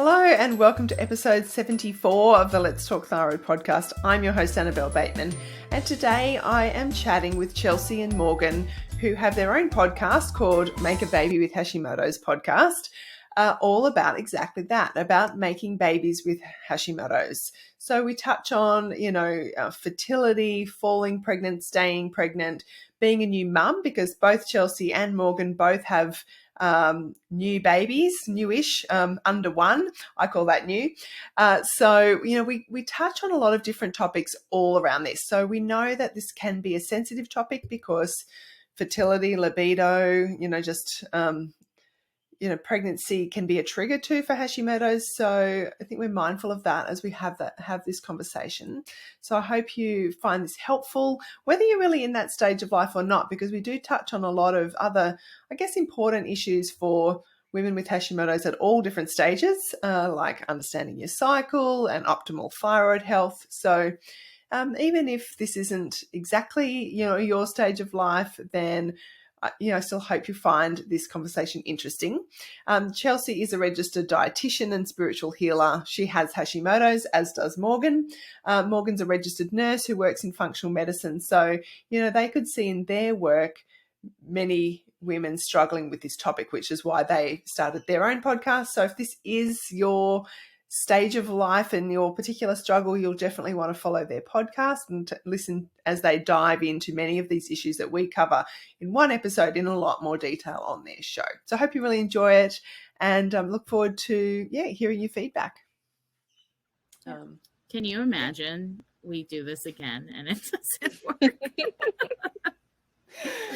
Hello and welcome to episode 74 of the Let's Talk Thyroid podcast. I'm your host Annabelle Bateman, and today I am chatting with Chelsea and Morgan, who have their own podcast called Make a Baby with Hashimoto's podcast, all about exactly that, about making babies with Hashimoto's. So we touch on, fertility, falling pregnant, staying pregnant, being a new mum, because both Chelsea and Morgan both have new babies, newish, under one. I call that new. We touch on a lot of different topics all around this. So we know that this can be a sensitive topic because fertility, libido, pregnancy can be a trigger too for Hashimoto's. So I think we're mindful of that as we have this conversation. So I hope you find this helpful, whether you're really in that stage of life or not, because we do touch on a lot of other, important issues for women with Hashimoto's at all different stages, like understanding your cycle and optimal thyroid health. So even if this isn't exactly, your stage of life, then I still hope you find this conversation interesting. Chelsea is a registered dietitian and spiritual healer. She has Hashimoto's, as does Morgan. Morgan's a registered nurse who works in functional medicine. So, they could see in their work many women struggling with this topic, which is why they started their own podcast. So if this is your stage of life and your particular struggle, you'll definitely want to follow their podcast and listen as they dive into many of these issues that we cover in one episode in a lot more detail on their show. So I hope you really enjoy it and look forward to hearing your feedback. Can you imagine we do this again and it doesn't work?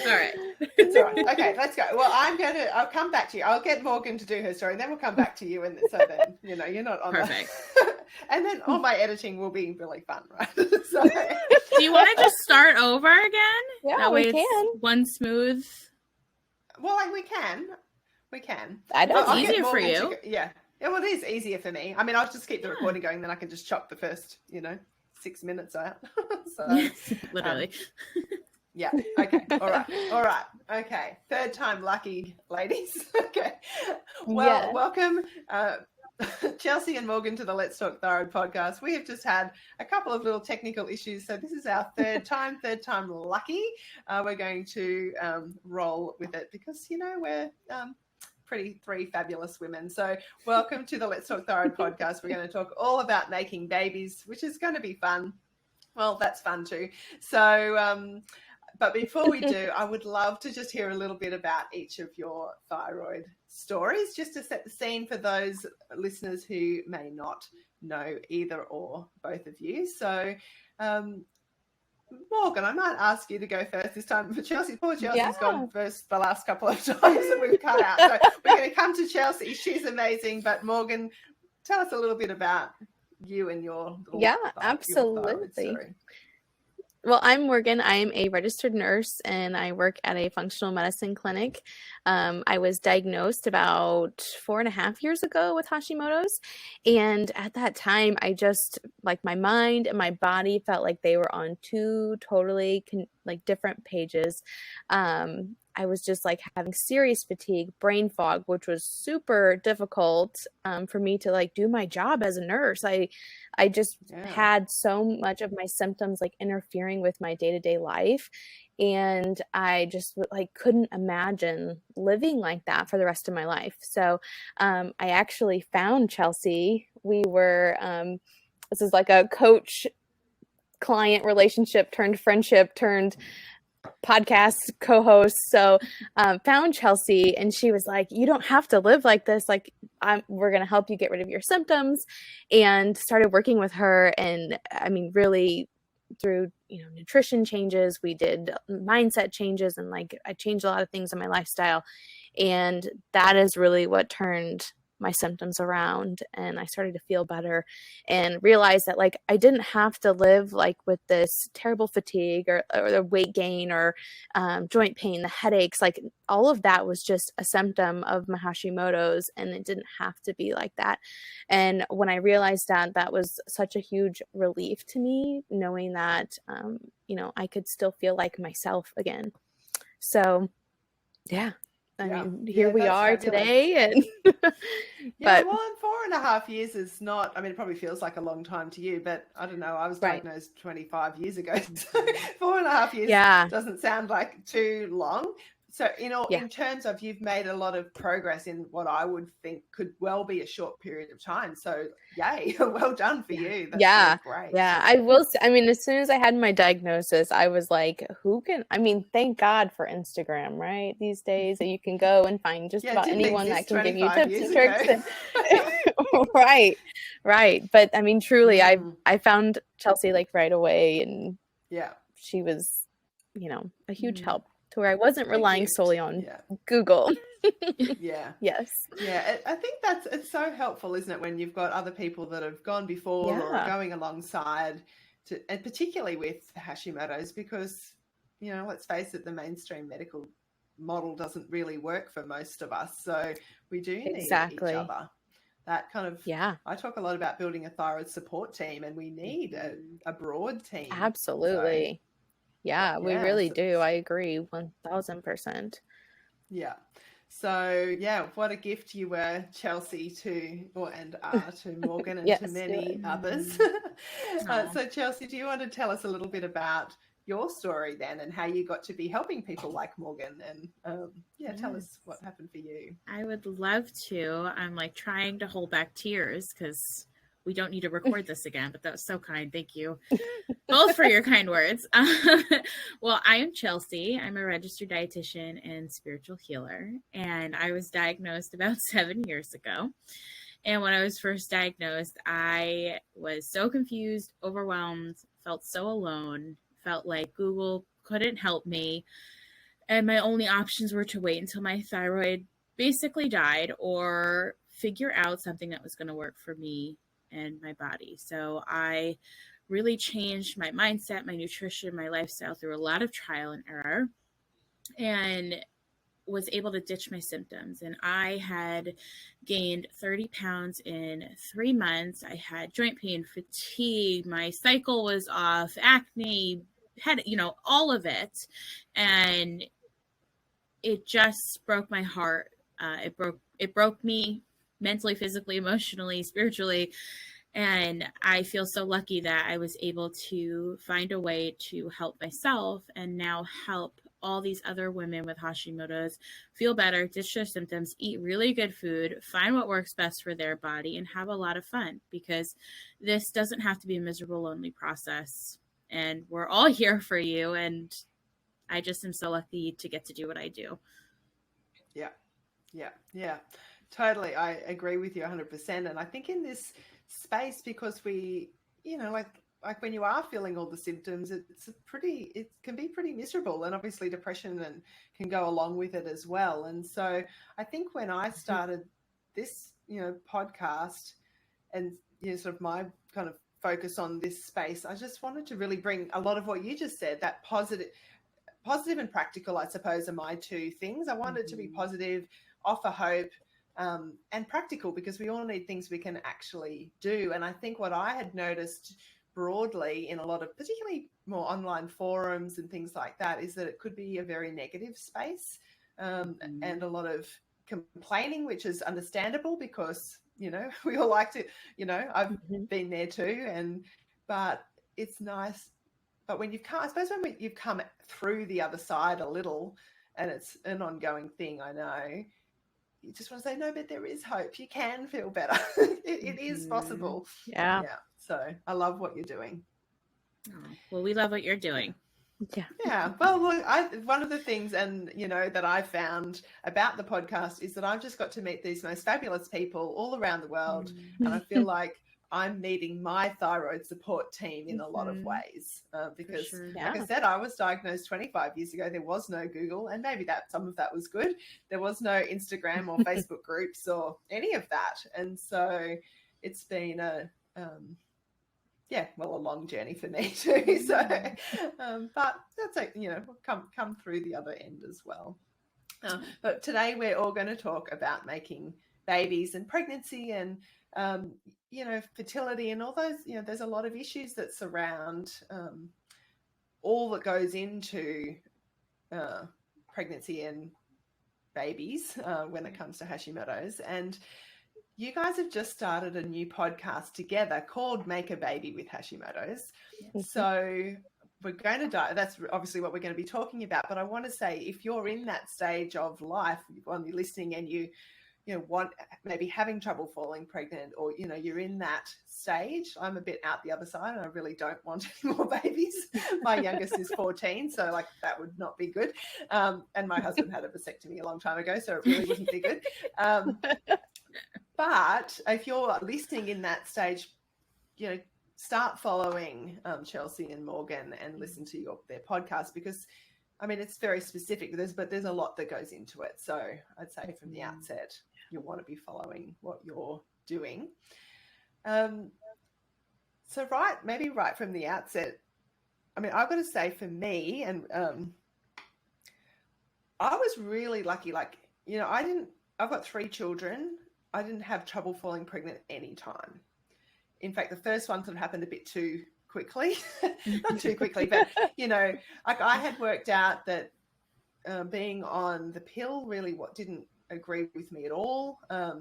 All right. It's all right. Okay, let's go. Well, I'll come back to you. I'll get Morgan to do her story and then we'll come back to you. And so then, you're not on Perfect. And then all my editing will be really fun, right? So, do you want to just start over again? Yeah, that way we can. It's one smooth. Well, we can. I know it's easier for you. Yeah, well, it is easier for me. I mean, I'll just keep the recording going, then I can just chop the first, 6 minutes out. So literally. Yeah. Okay. All right. Okay. Third time lucky, ladies. Okay. Well, Welcome, Chelsea and Morgan, to the Let's Talk Thyroid podcast. We have just had a couple of little technical issues, so this is our third time lucky. We're going to roll with it because we're three fabulous women. So welcome to the Let's Talk Thyroid podcast. We're going to talk all about making babies, which is going to be fun. Well, that's fun too. So. But before we do, I would love to just hear a little bit about each of your thyroid stories, just to set the scene for those listeners who may not know either or both of you. So, Morgan, I might ask you to go first this time. For Chelsea, poor Chelsea's gone first the last couple of times that we've cut out. So we're going to come to Chelsea. She's amazing. But Morgan, tell us a little bit about you and your absolutely. Your story. Well, I'm Morgan. I am a registered nurse and I work at a functional medicine clinic. I was diagnosed about 4.5 years ago with Hashimoto's. And at that time, I just, my mind and my body felt like they were on two totally different pages. I was just having serious fatigue, brain fog, which was super difficult for me to do my job as a nurse. I just had so much of my symptoms interfering with my day-to-day life. And I just couldn't imagine living like that for the rest of my life. So I actually found Chelsea. We were, this is like a coach client relationship turned friendship turned podcast co-host. So found Chelsea and she was like, you don't have to live like this. We're going to help you get rid of your symptoms, and started working with her. And I mean, really through, nutrition changes, we did mindset changes, and I changed a lot of things in my lifestyle. And that is really what turned my symptoms around, and I started to feel better and realized that I didn't have to live with this terrible fatigue or the weight gain or joint pain, the headaches. All of that was just a symptom of my Hashimoto's, and it didn't have to be like that. And when I realized that was such a huge relief to me, knowing that I could still feel like myself again. So yeah, I Yeah. mean, Yeah, here we that's are fabulous. today, and Yeah, but well, and 4.5 years is not, I mean, it probably feels like a long time to you, but I don't know, I was right. diagnosed 25 years ago. So 4.5 years Yeah. doesn't sound like too long. So, Yeah. in terms of, you've made a lot of progress in what I would think could well be a short period of time. So, yay, well done for Yeah. you. That's Yeah. great. Yeah. I will say, I mean, as soon as I had my diagnosis, I was like, I mean, thank God for Instagram, right? These days that you can go and find just Yeah, it about didn't anyone that exist can give you 25 tips years and ago. tricks. And right. Right. But I mean, truly, I found Chelsea like right away, and Yeah. she was, a huge help to where I wasn't A relying gift. solely on Yeah. Google. Yeah. Yes. Yeah, I think it's so helpful, isn't it, when you've got other people that have gone before or are Yeah. going alongside, and particularly with Hashimoto's, because, let's face it, the mainstream medical model doesn't really work for most of us. So we do need each Exactly. other. That kind of, Yeah. I talk a lot about building a thyroid support team, and we need a broad team. Absolutely. Yeah, we really do. I agree 1000%. Yeah. So, yeah, what a gift you were, Chelsea, and are to Morgan and to Yes. many others. So, Chelsea, do you want to tell us a little bit about your story then, and how you got to be helping people like Morgan? And tell us what happened for you. I would love to. I'm like trying to hold back tears because we don't need to record this again, but that was so kind. Thank you both for your kind words. Well, I am Chelsea. I'm a registered dietitian and spiritual healer, and I was diagnosed about 7 years ago. And when I was first diagnosed, I was so confused, overwhelmed, felt so alone, felt like Google couldn't help me. And my only options were to wait until my thyroid basically died or figure out something that was going to work for me and my body. So I really changed my mindset, my nutrition, my lifestyle through a lot of trial and error, and was able to ditch my symptoms. And I had gained 30 pounds in 3 months. I had joint pain, fatigue, my cycle was off, acne, had, all of it. And it just broke my heart. It broke me mentally, physically, emotionally, spiritually. And I feel so lucky that I was able to find a way to help myself and now help all these other women with Hashimoto's feel better, ditch their symptoms, eat really good food, find what works best for their body, and have a lot of fun, because this doesn't have to be a miserable, lonely process. And we're all here for you. And I just am so lucky to get to do what I do. Yeah. Totally. I agree with you 100%. And I think in this space, because we, like when you are feeling all the symptoms, it can be pretty miserable, and obviously depression and can go along with it as well. And so I think when I started this, podcast, and sort of my kind of focus on this space, I just wanted to really bring a lot of what you just said, that positive and practical, I suppose, are my two things. I want it to be positive, offer hope, and practical, because we all need things we can actually do. And I think what I had noticed broadly in a lot of, particularly more online forums and things like that, is that it could be a very negative space, and a lot of complaining, which is understandable, because we all like to, I've been there too, but it's nice. But when you've come, I suppose when you've come through the other side a little, and it's an ongoing thing, I know, you just want to say, no, but there is hope. You can feel better. It is possible. Yeah. So I love what you're doing. Oh, well, we love what you're doing. Yeah. Well, look, one of the things, and that I found about the podcast, is that I've just got to meet these most fabulous people all around the world, and I feel like I'm meeting my thyroid support team in a lot of ways, because, like I said, I was diagnosed 25 years ago. There was no Google, and maybe some of that was good. There was no Instagram or Facebook groups or any of that, and so it's been a long journey for me too. So, but that's like, we'll come through the other end as well. But today we're all going to talk about making babies and pregnancy and, fertility and all those, there's a lot of issues that surround all that goes into pregnancy and babies when it comes to Hashimoto's. And you guys have just started a new podcast together called Make a Baby with Hashimoto's. Yes. So we're going to dive. That's obviously what we're going to be talking about. But I want to say, if you're in that stage of life, when you're listening and you want maybe having trouble falling pregnant, or you're in that stage. I'm a bit out the other side, and I really don't want any more babies. My youngest is 14, so like that would not be good. And my husband had a vasectomy a long time ago, so it really wouldn't be good. But if you're listening in that stage, start following Chelsea and Morgan and listen to their podcast, because I mean, it's very specific, but there's a lot that goes into it. So I'd say from the outset, you'll want to be following what you're doing. So maybe right from the outset, I mean, I've got to say for me, and I was really lucky. Like, I've got 3 children. I didn't have trouble falling pregnant any time. In fact, the first one sort of happened a bit too quickly, not too quickly, but like I had worked out that being on the pill really didn't agree with me at all. I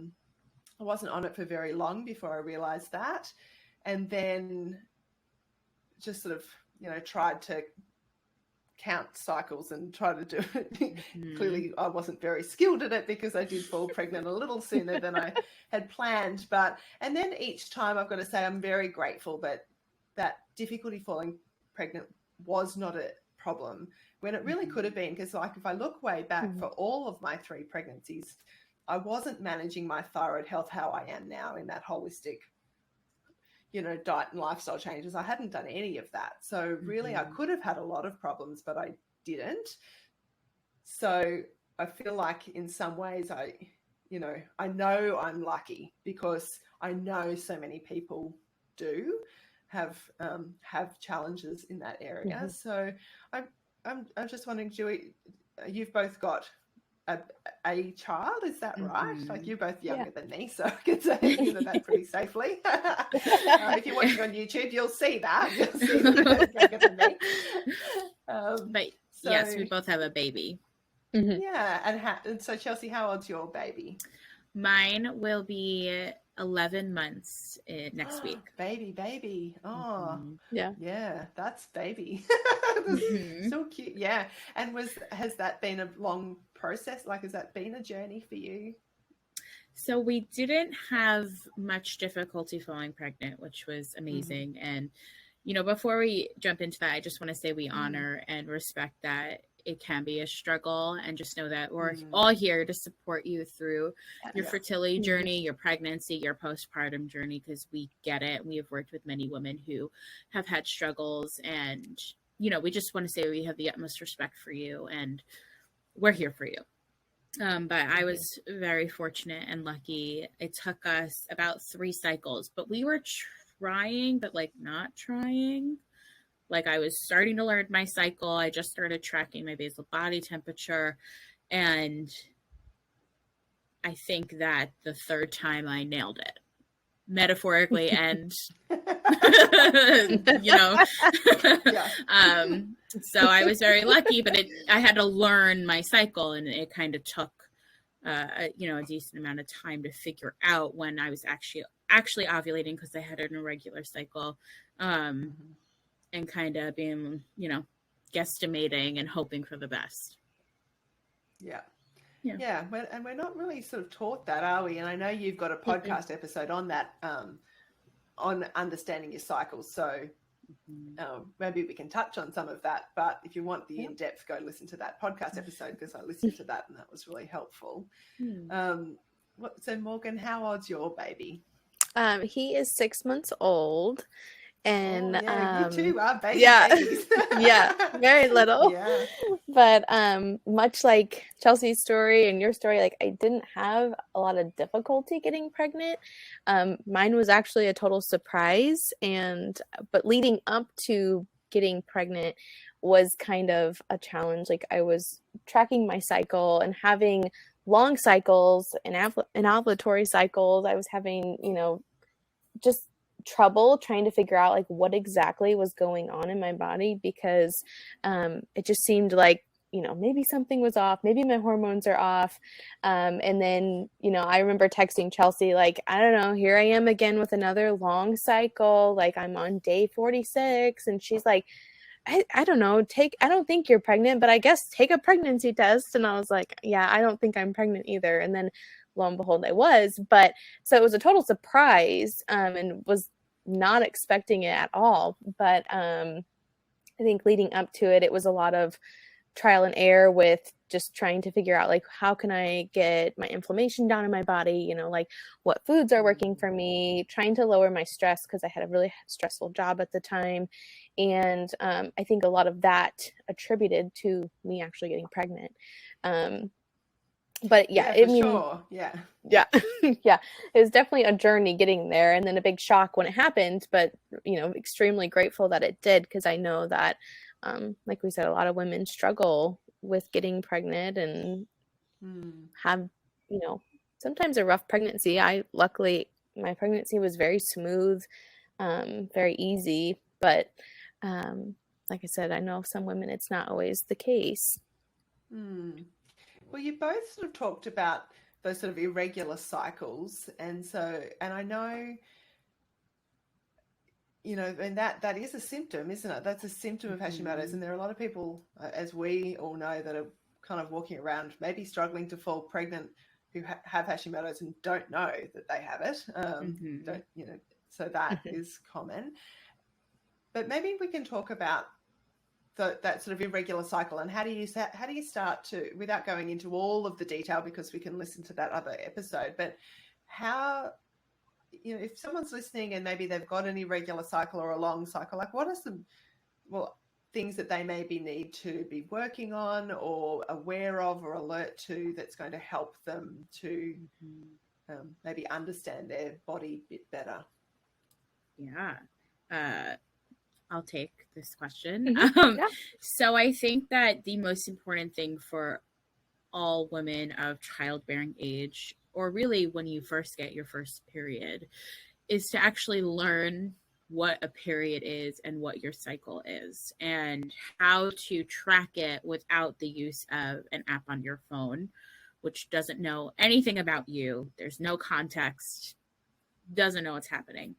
wasn't on it for very long before I realized that, and then just sort of tried to count cycles and try to do it. Mm-hmm. Clearly I wasn't very skilled at it, because I did fall pregnant a little sooner than I had planned. And then each time, I've got to say, I'm very grateful that difficulty falling pregnant was not a problem when it really could have been. Because like if I look way back for all of my 3 pregnancies, I wasn't managing my thyroid health how I am now in that holistic, diet and lifestyle changes. I hadn't done any of that. So really I could have had a lot of problems, but I didn't. So I feel like in some ways I know I'm lucky, because I know so many people do have challenges in that area. Mm-hmm. So I'm just wondering, Julie, you've both got a child, is that right? Like you're both younger than me, so I can say that pretty safely. If you're watching on YouTube, you'll see that. You'll see that younger than me. But yes, we both have a baby. Mm-hmm. Yeah, and so Chelsea, how old's your baby? Mine will be 11 months next week. Baby. Oh, yeah, that's baby. So cute. Yeah. And has that been a long process? Like, has that been a journey for you? So we didn't have much difficulty falling pregnant, which was amazing. And, before we jump into that, I just want to say we honor and respect that it can be a struggle, and just know that we're all here to support you through your fertility journey, your pregnancy, your postpartum journey, because we get it. We have worked with many women who have had struggles, and, we just want to say we have the utmost respect for you, and we're here for you. But I was very fortunate and lucky. It took us about 3 cycles, but we were trying, but like not trying. Like I was starting to learn my cycle. I just started tracking my basal body temperature. And I think that the 3rd time I nailed it, metaphorically and, so I was very lucky, but I had to learn my cycle, and it kind of took, a decent amount of time to figure out when I was actually ovulating, because I had an irregular cycle. And kind of being, guesstimating and hoping for the best. Yeah. And we're not really sort of taught that, are we? And I know you've got a podcast episode on that, on understanding your cycles. So maybe we can touch on some of that. But if you want the in-depth, go listen to that podcast episode, because I listened to that and that was really helpful. So Morgan, how old's your baby? He is 6 months old. And you too are babies. Very little. But much like Chelsea's story and your story, like I didn't have a lot of difficulty getting pregnant. Mine was actually a total surprise, but leading up to getting pregnant was kind of a challenge. Like I was tracking my cycle and having long cycles and ovulatory cycles. I was having, just trouble trying to figure out like what exactly was going on in my body, because it just seemed like maybe something was off, maybe my hormones are off. And then, I remember texting Chelsea, like, I don't know, here I am again with another long cycle. Like, I'm on day 46. And she's like, I don't know, I don't think you're pregnant, but I guess take a pregnancy test. And I was like, yeah, I don't think I'm pregnant either. And then lo and behold, I was. But so it was a total surprise, and was not expecting it at all. But I think leading up to it, it was a lot of trial and error with just trying to figure out, like, how can I get my inflammation down in my body, like what foods are working for me, trying to lower my stress because I had a really stressful job at the time. And I think a lot of that attributed to me actually getting pregnant. But yeah, sure. Yeah. Yeah. Yeah. It was definitely a journey getting there, and then a big shock when it happened, but extremely grateful that it did, because I know that like we said, a lot of women struggle with getting pregnant and have, sometimes a rough pregnancy. Luckily, my pregnancy was very smooth, very easy, but like I said, I know some women, it's not always the case. Well, you both sort of talked about those sort of irregular cycles. And I know, and that is a symptom, isn't it? That's a symptom of Hashimoto's. And there are a lot of people, as we all know, that are kind of walking around maybe struggling to fall pregnant, who have Hashimoto's and don't know that they have it. So that is common. But maybe we can talk about that sort of irregular cycle, and how do you start to, without going into all of the detail, because we can listen to that other episode, but how, if someone's listening and maybe they've got an irregular cycle or a long cycle, like what are some things that they maybe need to be working on or aware of or alert to, that's going to help them to maybe understand their body a bit better? Yeah. I'll take this question. Yeah. So I think that the most important thing for all women of childbearing age, or really when you first get your first period, is to actually learn what a period is and what your cycle is, and how to track it without the use of an app on your phone, which doesn't know anything about you. There's no context, doesn't know what's happening.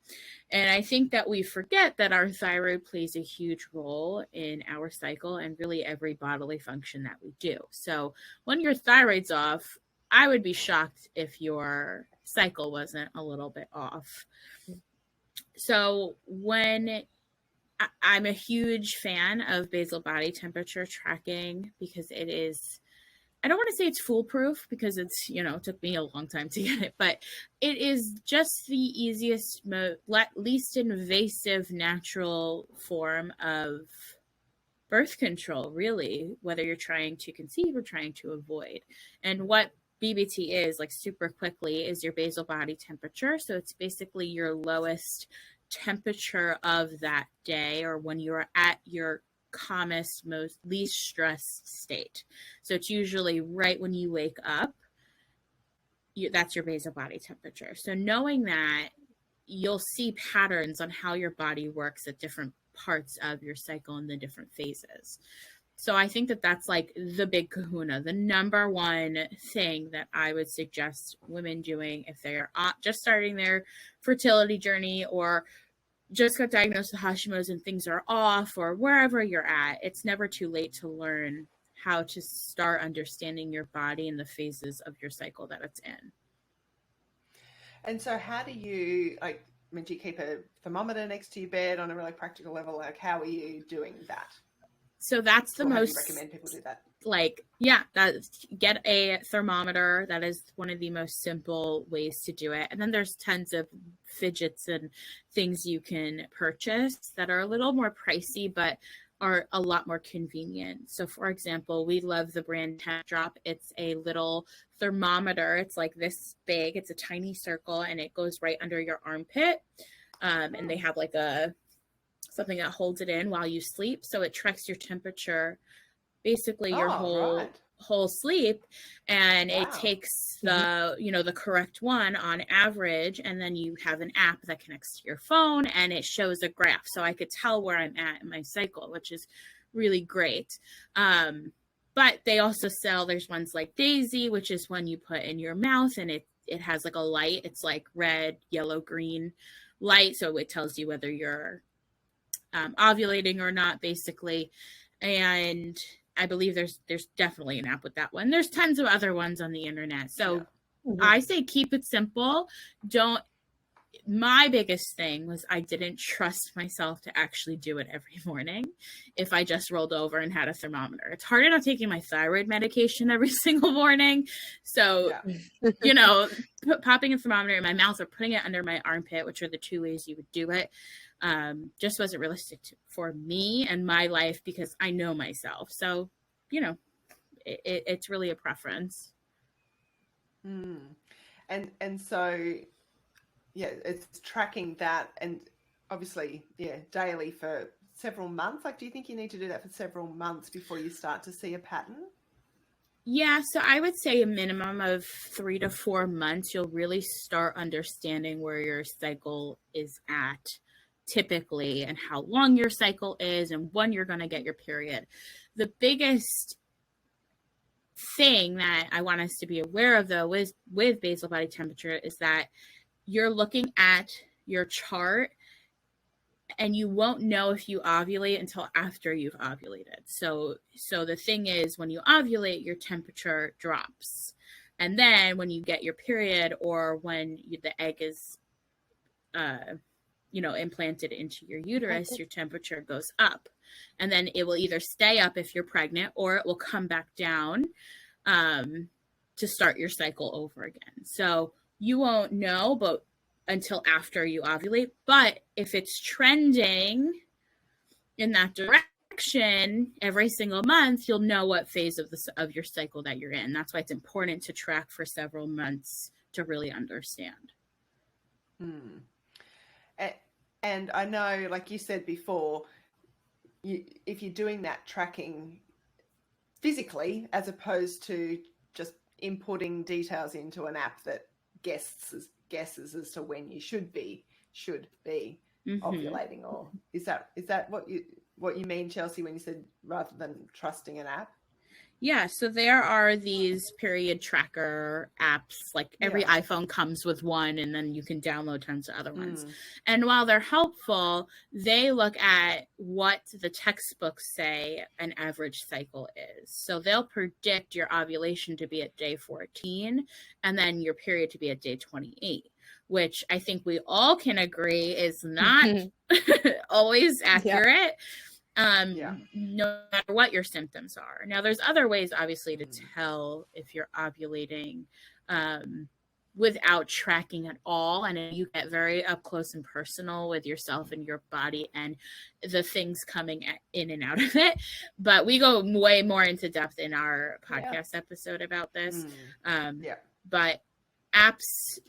And I think that we forget that our thyroid plays a huge role in our cycle and really every bodily function that we do. So when your thyroid's off, I would be shocked if your cycle wasn't a little bit off. So I'm a huge fan of basal body temperature tracking, because it is, I don't want to say it's foolproof, because it's, it took me a long time to get it, but it is just the easiest, least invasive, natural form of birth control, really, whether you're trying to conceive or trying to avoid. And what BBT is, like, super quickly, is your basal body temperature. So it's basically your lowest temperature of that day, or when you're at your calmest, most least stressed state. So it's usually right when you wake up. That's your basal body temperature. So knowing that, you'll see patterns on how your body works at different parts of your cycle and the different phases. So I think that that's like the big kahuna, the number one thing that I would suggest women doing if they're just starting their fertility journey, or just got diagnosed with Hashimoto's and things are off, or wherever you're at. It's never too late to learn how to start understanding your body and the phases of your cycle that it's in. And so how do you, do you keep a thermometer next to your bed on a really practical level? Like, how are you doing that? So that's the most, recommend people do that. Get a thermometer. That is one of the most simple ways to do it. And then there's tons of fidgets and things you can purchase that are a little more pricey, but are a lot more convenient. So for example, we love the brand Temp Drop. It's a little thermometer. It's like this big. It's a tiny circle, and it goes right under your armpit. And they have like something that holds it in while you sleep. So it tracks your temperature, basically your whole sleep. And it takes the correct one on average. And then you have an app that connects to your phone, and it shows a graph. So I could tell where I'm at in my cycle, which is really great. But they also sell, there's ones like Daisy, which is one you put in your mouth, and it has like a light. It's like red, yellow, green light. So it tells you whether you're ovulating or not, basically. And I believe there's definitely an app with that one. There's tons of other ones on the internet. So I say keep it simple. My biggest thing was I didn't trust myself to actually do it every morning if I just rolled over and had a thermometer. It's hard enough taking my thyroid medication every single morning. So, popping a thermometer in my mouth or putting it under my armpit, which are the two ways you would do it, just wasn't realistic for me and my life because I know myself. So, it's really a preference. And so, yeah, it's tracking that, and obviously, daily for several months. Like, do you think you need to do that for several months before you start to see a pattern? Yeah, so I would say a minimum of 3 to 4 months, you'll really start understanding where your cycle is at typically and how long your cycle is and when you're going to get your period. The biggest thing that I want us to be aware of, though, with basal body temperature is that you're looking at your chart and you won't know if you ovulate until after you've ovulated. So the thing is, when you ovulate, your temperature drops. And then when you get your period or when the egg is, implanted into your uterus, your temperature goes up. And then it will either stay up if you're pregnant or it will come back down to start your cycle over again. So you won't know until after you ovulate. But if it's trending in that direction every single month, you'll know what phase of your cycle that you're in. That's why it's important to track for several months to really understand. And I know, like you said before, if you're doing that tracking physically as opposed to just inputting details into an app that guesses as to when you should be ovulating, or is that what you mean, Chelsea, when you said rather than trusting an app? Yeah, so there are these period tracker apps, like every iPhone comes with one, and then you can download tons of other ones. And while they're helpful, they look at what the textbooks say an average cycle is. So they'll predict your ovulation to be at day 14 and then your period to be at day 28, which I think we all can agree is not always accurate. No matter what your symptoms are. Now, there's other ways, obviously, to tell if you're ovulating without tracking at all. And you get very up close and personal with yourself and your body and the things coming in and out of it. But we go way more into depth in our podcast episode about this. But apps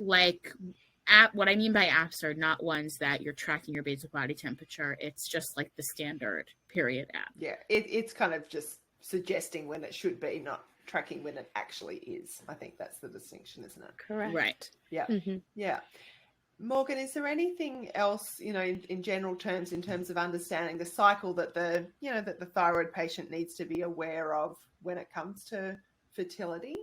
what I mean by apps are not ones that you're tracking your basal body temperature. It's just like the standard period app. Yeah, it's kind of just suggesting when it should be, not tracking when it actually is. I think that's the distinction, isn't it? Correct. Right. Yeah. Yeah. Morgan, is there anything else, in general terms, in terms of understanding the cycle that the thyroid patient needs to be aware of when it comes to fertility?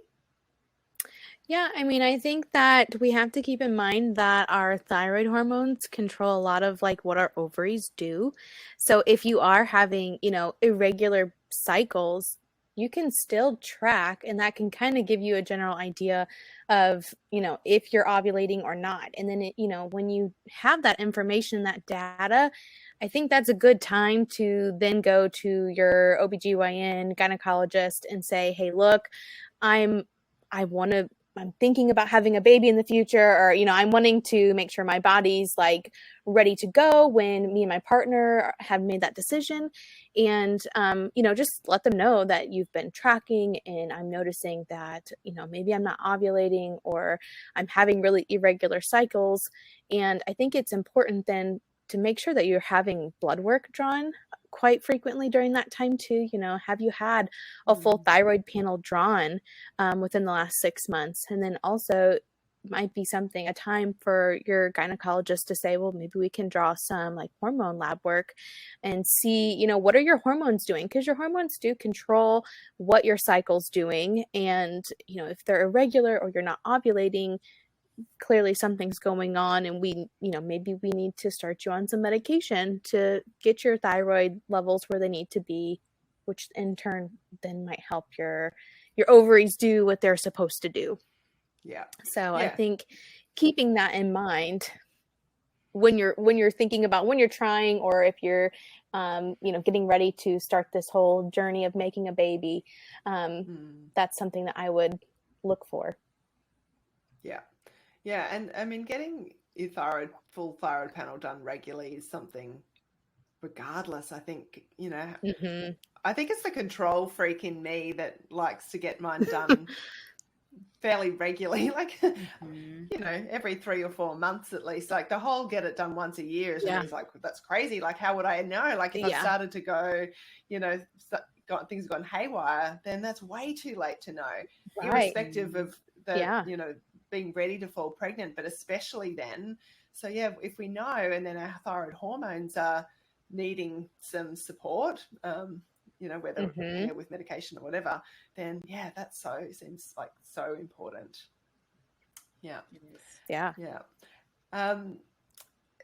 Yeah, I mean, I think that we have to keep in mind that our thyroid hormones control a lot of like what our ovaries do. So if you are having, irregular cycles, you can still track, and that can kind of give you a general idea of, if you're ovulating or not. And then, when you have that information, that data, I think that's a good time to then go to your OBGYN gynecologist and say, hey, look, I'm thinking about having a baby in the future, or, I'm wanting to make sure my body's like ready to go when me and my partner have made that decision. And, just let them know that you've been tracking and I'm noticing that, maybe I'm not ovulating or I'm having really irregular cycles. And I think it's important then to make sure that you're having blood work drawn quite frequently during that time too. Have you had a full thyroid panel drawn within the last 6 months? And then also, might be a time for your gynecologist to say, well, maybe we can draw some like hormone lab work and see, you know, what are your hormones doing? Because your hormones do control what your cycle's doing. And, you know, if they're irregular or you're not ovulating, clearly something's going on, and we, you know, maybe we need to start you on some medication to get your thyroid levels where they need to be, which in turn then might help your ovaries do what they're supposed to do. Yeah. So Yeah. I think keeping that in mind when you're thinking about when you're trying, or if you're you know, getting ready to start this whole journey of making a baby, that's something that I would look for. Yeah. Yeah. And I mean, getting your full thyroid panel done regularly is something, regardless. I think, you know, I think it's the control freak in me that likes to get mine done fairly regularly, like, you know, every 3 or 4 months at least. Like the whole get it done once a year is like, that's crazy. Like, how would I know? Like, if I started to go, you know, things have gone haywire, then that's way too late to know, irrespective of the, you know, being ready to fall pregnant, but especially then. So yeah, if we know, and then our thyroid hormones are needing some support, you know, whether with medication or whatever, then yeah, that seems like so important. Yeah.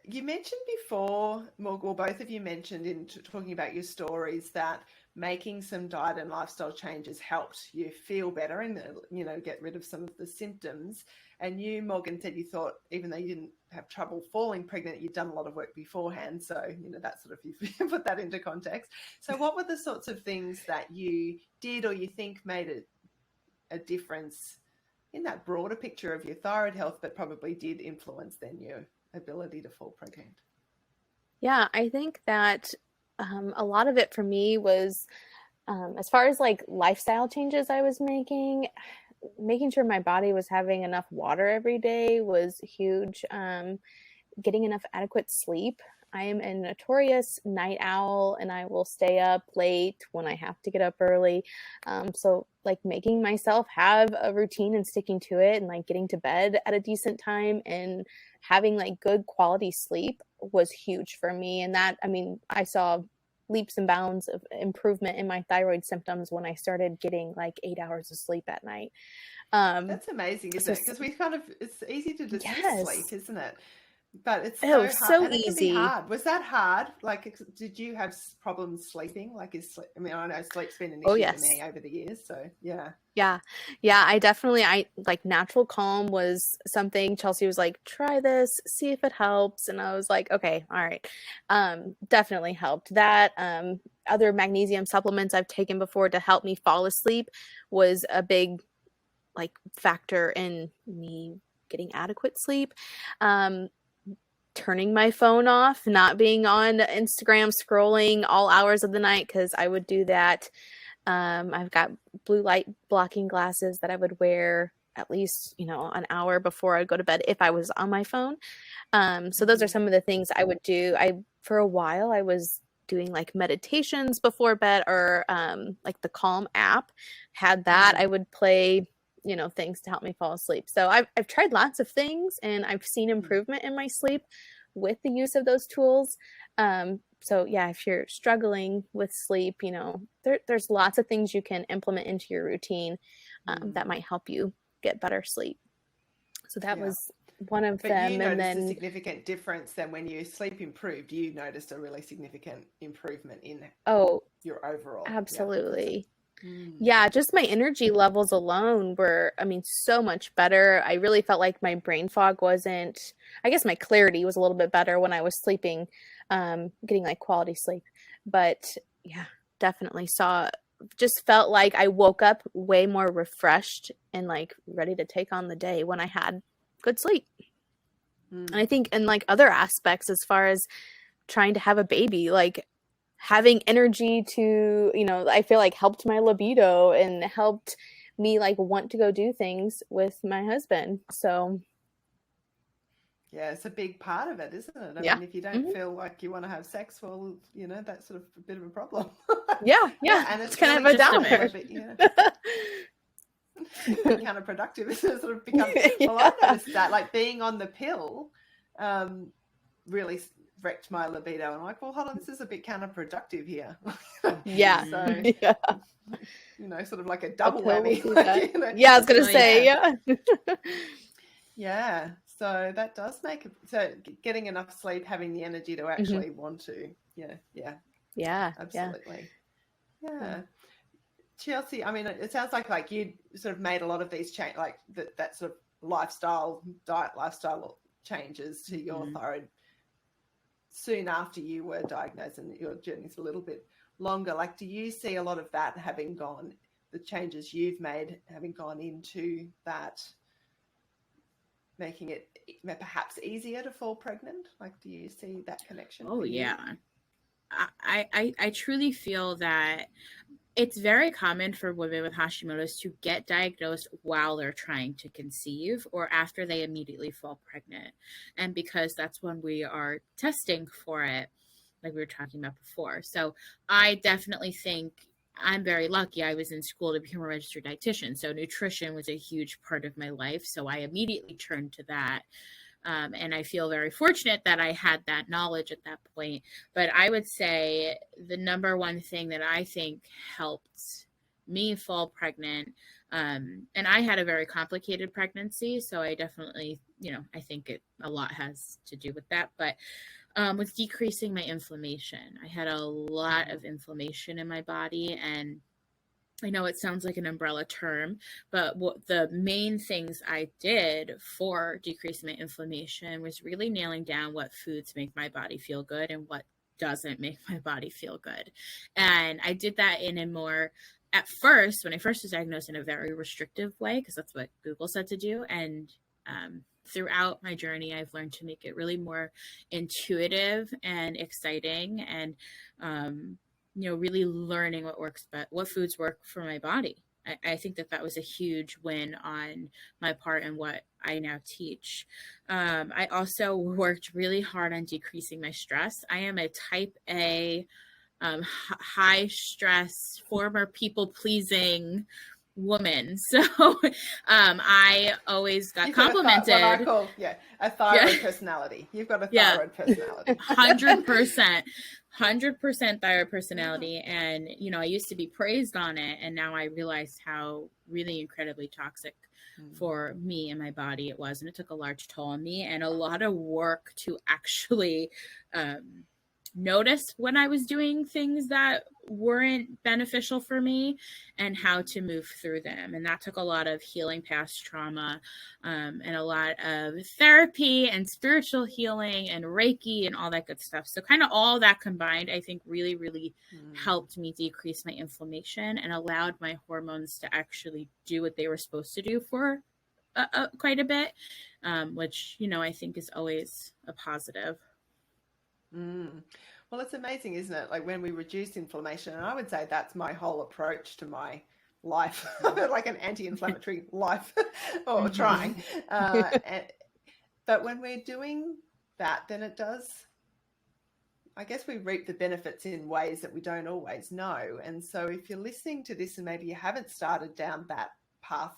You mentioned before, well, both of you mentioned in talking about your stories that making some diet and lifestyle changes helped you feel better and, you know, get rid of some of the symptoms. And you, Morgan, said you thought even though you didn't have trouble falling pregnant, you'd done a lot of work beforehand. So, you know, that sort of, you put that into context. So what were the sorts of things that you did or you think made a difference in that broader picture of your thyroid health, but probably did influence then your ability to fall pregnant? Yeah, I think that a lot of it for me was, as far as like lifestyle changes I was making sure my body was having enough water every day was huge. Getting enough adequate sleep. I am a notorious night owl, and I will stay up late when I have to get up early. So like making myself have a routine and sticking to it, and like getting to bed at a decent time and having like good quality sleep was huge for me. And that, I mean, I saw leaps and bounds of improvement in my thyroid symptoms when I started getting like 8 hours of sleep at night. That's amazing, isn't it? Because it's easy to dismiss sleep, isn't it? But it's so hard, so and it can be easy. hard. Was that hard? Like, did you have problems sleeping? Like, I mean, I know sleep's been an issue for me over the years. So yeah. I definitely, like natural calm was something. Chelsea was like, try this, see if it helps. And I was like, okay, all right. Definitely helped. That, other magnesium supplements I've taken before to help me fall asleep was a big like factor in me getting adequate sleep. Turning my phone off, not being on Instagram scrolling all hours of the night, because I would do that. I've got blue light blocking glasses that I would wear at least, you know, an hour before I go to bed if I was on my phone. So those are some of the things I would do. For a while, I was doing like meditations before bed, or like the Calm app had that. I would play, you know, things to help me fall asleep. So I've tried lots of things, and I've seen improvement in my sleep with the use of those tools. So yeah, if you're struggling with sleep, you know, there's lots of things you can implement into your routine that might help you get better sleep. So that was one of them. But you noticed a significant difference then when your sleep improved. You noticed a really significant improvement in your overall. Absolutely. Yeah, just my energy levels alone were, I mean, so much better. I really felt like my brain fog wasn't, I guess my clarity was a little bit better when I was sleeping, getting like quality sleep. But yeah, definitely just felt like I woke up way more refreshed and like ready to take on the day when I had good sleep. And I think in like other aspects, as far as trying to have a baby, like having energy to, you know, I feel like helped my libido and helped me like want to go do things with my husband. So yeah, it's a big part of it, isn't it? I mean, if you don't feel like you want to have sex, well, you know, that's sort of a bit of a problem. Yeah. And it's kind really of a downer. counterproductive. It sort of becomes, Yeah. well, I noticed that, like, being on the pill really wrecked my libido. And I'm like, well, hold on, this is a bit counterproductive here. Yeah. So, Yeah. sort of like a A double pill will whammy. do Like, that. Yeah, I was gonna say, yeah. Yeah. So that does make it, so getting enough sleep, having the energy to actually want to. Yeah. Absolutely. Yeah. Chelsea, I mean, it sounds like you sort of made a lot of these change, like that sort of diet lifestyle changes to your thyroid soon after you were diagnosed, and your journey's a little bit longer. Like, do you see a lot of that the changes you've made having gone into that, making it perhaps easier to fall pregnant? Like, do you see that connection? Oh, yeah. I truly feel that it's very common for women with Hashimoto's to get diagnosed while they're trying to conceive or after they immediately fall pregnant. And because that's when we are testing for it, like we were talking about before. So I definitely think I'm very lucky. I was in school to become a registered dietitian. So nutrition was a huge part of my life. So I immediately turned to that. And I feel very fortunate that I had that knowledge at that point. But I would say the number one thing that I think helped me fall pregnant, and I had a very complicated pregnancy, so I definitely, I think a lot has to do with that, but was decreasing my inflammation. I had a lot of inflammation in my body, and I know it sounds like an umbrella term, but what the main things I did for decreasing my inflammation was really nailing down what foods make my body feel good and what doesn't make my body feel good. And I did that in a more, at first, when I first was diagnosed, in a very restrictive way, because that's what Google said to do. And throughout my journey, I've learned to make it really more intuitive and exciting, and really learning what works, but what foods work for my body. I think that was a huge win on my part and what I now teach. I also worked really hard on decreasing my stress. I am a type A, high stress, former people pleasing woman. So I always got complimented. What I call a thyroid personality. You've got a thyroid personality. 100%. 100% thyroid personality. And, I used to be praised on it. And now I realize how really incredibly toxic for me and my body it was. And it took a large toll on me and a lot of work to actually notice when I was doing things that weren't beneficial for me and how to move through them. And that took a lot of healing past trauma, and a lot of therapy and spiritual healing and Reiki and all that good stuff. So kind of all that combined, I think really, really helped me decrease my inflammation and allowed my hormones to actually do what they were supposed to do for quite a bit, which, I think is always a positive. Well, it's amazing, isn't it? Like, when we reduce inflammation, and I would say that's my whole approach to my life, like an anti-inflammatory life, or trying. But when we're doing that, then it does, I guess we reap the benefits in ways that we don't always know. And so if you're listening to this and maybe you haven't started down that path,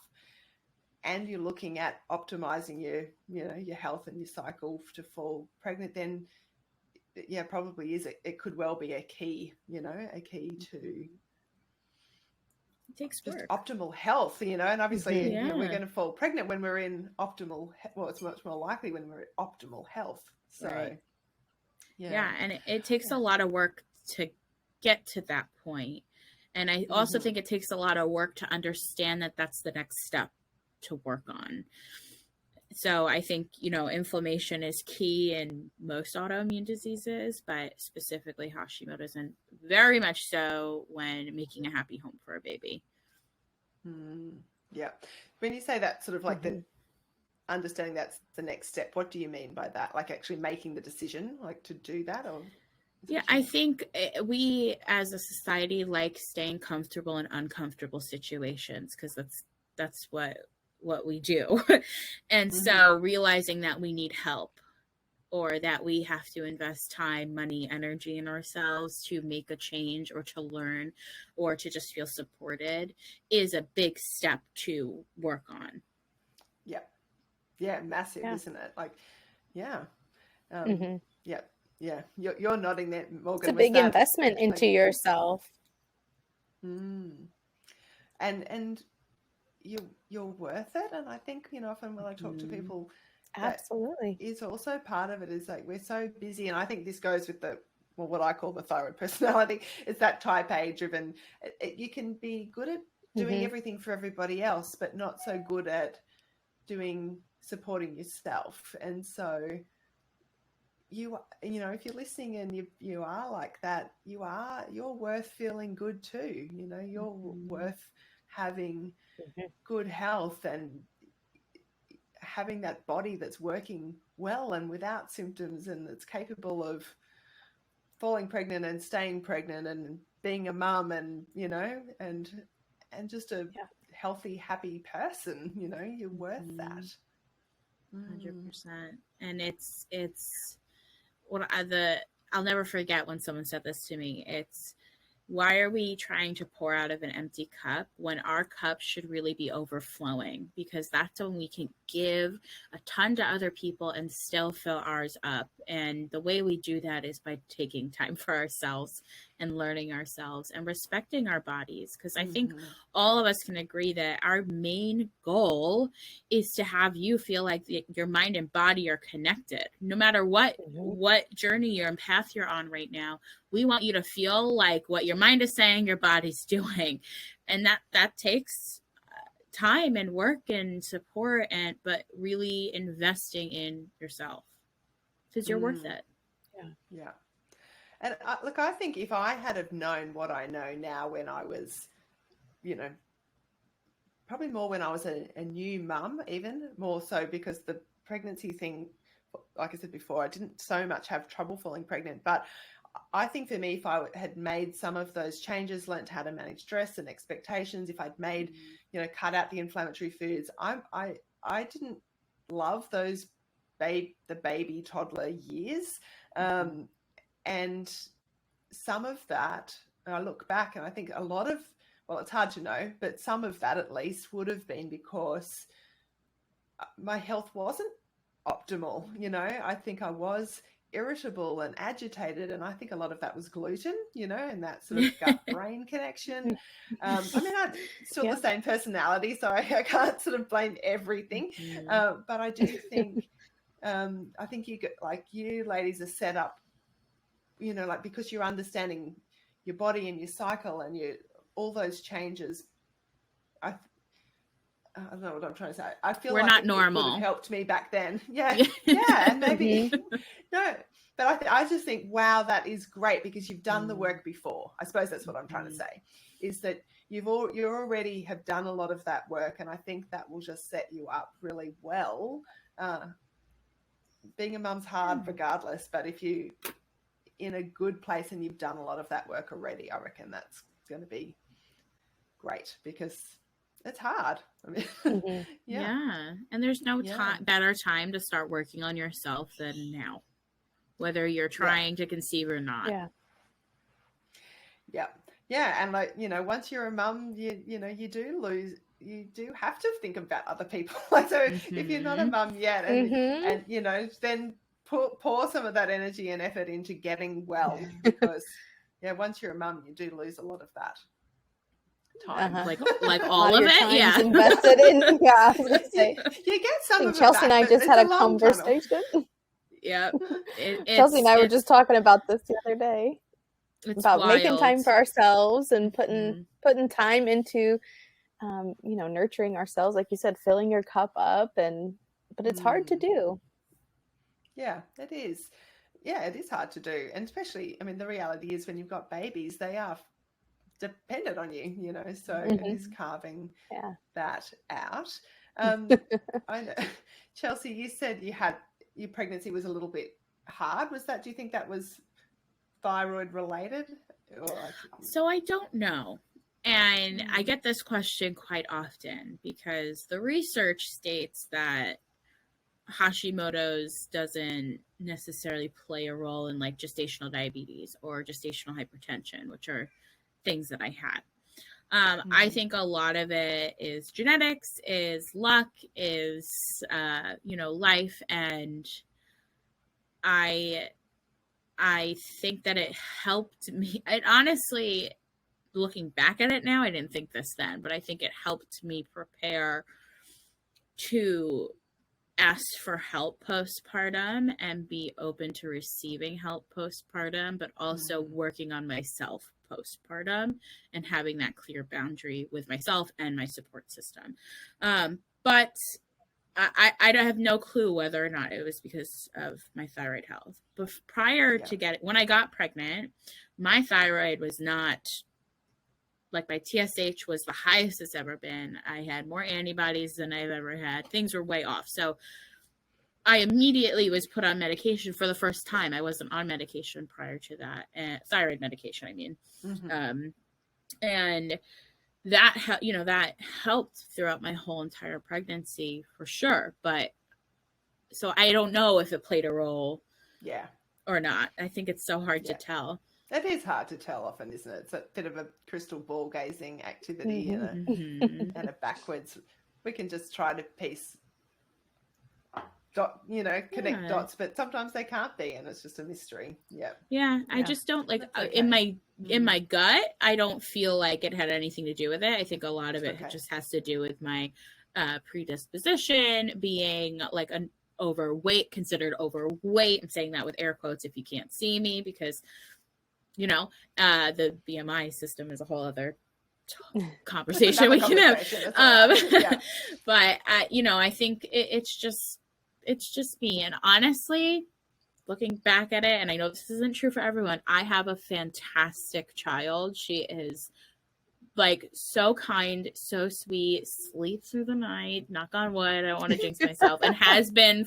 and you're looking at optimizing your health and your cycle to fall pregnant, then probably it could well be a key to it takes just work. Optimal health, and obviously we're going to fall pregnant when we're in optimal, it's much more likely when we're at optimal health. So right. And it takes a lot of work to get to that point. And I also think it takes a lot of work to understand that that's the next step to work on. So I think, inflammation is key in most autoimmune diseases, but specifically Hashimoto's, and very much so when making a happy home for a baby. Yeah. When you say that, sort of like the understanding that's the next step, what do you mean by that? Like actually making the decision, like to do that? Or I think we as a society like staying comfortable in uncomfortable situations, because that's what we do. And so realizing that we need help or that we have to invest time, money, energy in ourselves to make a change or to learn or to just feel supported is a big step to work on. Yeah. Yeah. Massive, Yeah. isn't it? Like, yeah. Mm-hmm. Yeah. Yeah. You're nodding there, Morgan. It's a Was big that investment into like, yourself. and you're worth it. And I think, often when I talk to people, that Absolutely. is also part of it, is like we're so busy. And I think this goes with what I call the thyroid personality. It's that type A driven. You can be good at doing everything for everybody else, but not so good at supporting yourself. And so if you're listening and you are like that, you're worth feeling good too. You're worth having good health and having that body that's working well and without symptoms, and that's capable of falling pregnant and staying pregnant and being a mum, and and just a healthy, happy person. You're worth that. 100%. And it's I'll never forget when someone said this to me. It's, why are we trying to pour out of an empty cup when our cup should really be overflowing? Because that's when we can give a ton to other people and still fill ours up. And the way we do that is by taking time for ourselves and learning ourselves and respecting our bodies. Because I think all of us can agree that our main goal is to have you feel like your mind and body are connected. No matter what journey or path you're on right now, we want you to feel like what your mind is saying, your body's doing. And that takes time and work and support, but really investing in yourself, because you're worth it. Yeah. And look, I think if I had have known what I know now when I was, probably more when I was a new mum, even more so, because the pregnancy thing, like I said before, I didn't so much have trouble falling pregnant. But I think for me, if I had made some of those changes, learned how to manage stress and expectations, if I'd made, cut out the inflammatory foods, I didn't love those the baby toddler years. And some of that, I look back and I think a lot of, well, it's hard to know, but some of that at least would have been because my health wasn't optimal. I think I was irritable and agitated, and I think a lot of that was gluten, and that sort of gut-brain connection. I'm still the same personality, so I can't sort of blame everything. But I do think, I think you ladies are set up, because you're understanding your body and your cycle and all those changes. I don't know what I'm trying to say. I feel we're like not it normal. would have helped me back then. Yeah, and maybe no, but I just think, wow, that is great, because you've done the work before. I suppose that's what I'm trying to say, is that you already have done a lot of that work, and I think that will just set you up really well. Being a mum's hard regardless, but if you in a good place and you've done a lot of that work already, I reckon that's going to be great, because it's hard. I mean, yeah. And there's no better time to start working on yourself than now, whether you're trying to conceive or not. And once you're a mum, you do have to think about other people. So if you're not a mum yet, and then pour some of that energy and effort into getting well, because once you're a mum, you do lose a lot of that time, like all of it. Invested in. I was gonna say, you get some of Chelsea it back, and I just had a conversation. Chelsea and I were just talking about this the other day, about making time for ourselves and putting time into nurturing ourselves, like you said, filling your cup up, but it's hard to do. Yeah, it is. Yeah, it is hard to do. And especially, I mean, the reality is when you've got babies, they are dependent on you, so it is carving that out. I know. Chelsea, you said your pregnancy was a little bit hard. Do you think that was thyroid related? So I don't know. And I get this question quite often, because the research states that Hashimoto's doesn't necessarily play a role in like gestational diabetes or gestational hypertension, which are things that I had. I think a lot of it is genetics, is luck, is life, and I think that it helped me. It honestly, looking back at it now, I didn't think this then, but I think it helped me prepare to ask for help postpartum and be open to receiving help postpartum, but also working on myself postpartum and having that clear boundary with myself and my support system. But I have no clue whether or not it was because of my thyroid health. But prior to when I got pregnant, my thyroid was not, like, my TSH was the highest it's ever been. I had more antibodies than I've ever had. Things were way off. So I immediately was put on medication for the first time. I wasn't on medication prior to that. Thyroid medication, I mean. And that, that helped throughout my whole entire pregnancy for sure. But so I don't know if it played a role or not. I think it's so hard to tell. It is hard to tell often, isn't it? It's a bit of a crystal ball gazing activity and a backwards. We can just try to connect dots, but sometimes they can't be, and it's just a mystery. I just don't like in my gut, I don't feel like it had anything to do with it. I think a lot of it just has to do with my predisposition, being like an considered overweight. I'm saying that with air quotes if you can't see me, because the BMI system is a whole other conversation we can have. But I think it's just me. And honestly, looking back at it, and I know this isn't true for everyone, I have a fantastic child. She is like so kind, so sweet, sleeps through the night, knock on wood, I don't want to jinx myself, and has been,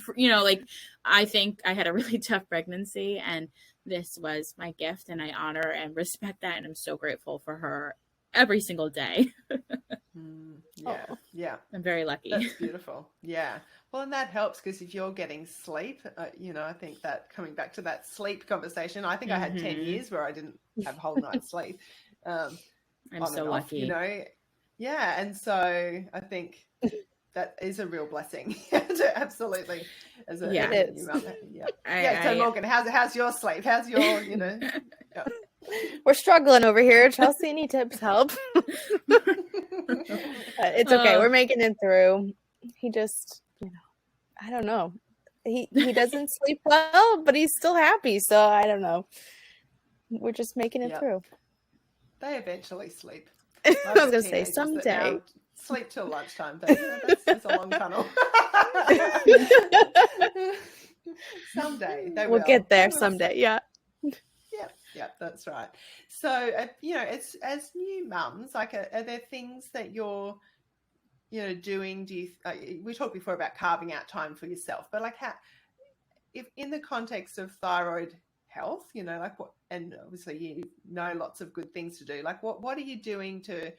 I think I had a really tough pregnancy, and this was my gift, and I honor and respect that, and I'm so grateful for her every single day. I'm very lucky. That's beautiful. Well, and that helps, because if you're getting sleep, I think that, coming back to that sleep conversation, I think I had 10 years where I didn't have whole night's sleep. I'm so lucky. And so I think that is a real blessing. Absolutely. It is. So Morgan, how's your sleep? How's your, We're struggling over here. Chelsea, any tips help? It's okay. We're making it through. He just, I don't know. He doesn't sleep well, but he's still happy. So I don't know. We're just making it through. They eventually sleep. I was going to say someday. Sleep till lunchtime, but that's a long tunnel. Someday they will. We'll get there someday. Yeah, that's right. So, it's, as new mums, like, are there things that you're, doing? Do you? We talked before about carving out time for yourself, but like, how, if in the context of thyroid health, like what? And obviously, you know lots of good things to do. Like, what are you doing to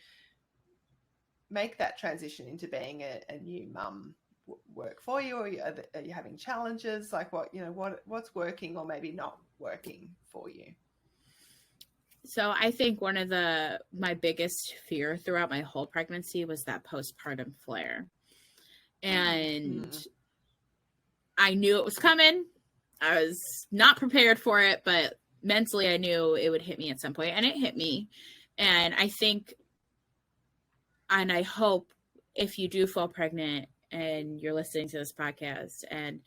make that transition into being a new mum work for you? Or are you having challenges? Like, what's working or maybe not working for you? So I think one of my biggest fear throughout my whole pregnancy was that postpartum flare. And I knew it was coming. I was not prepared for it, but mentally I knew it would hit me at some point, and it hit me. And I think, and I hope, if you do fall pregnant and you're listening to this podcast, and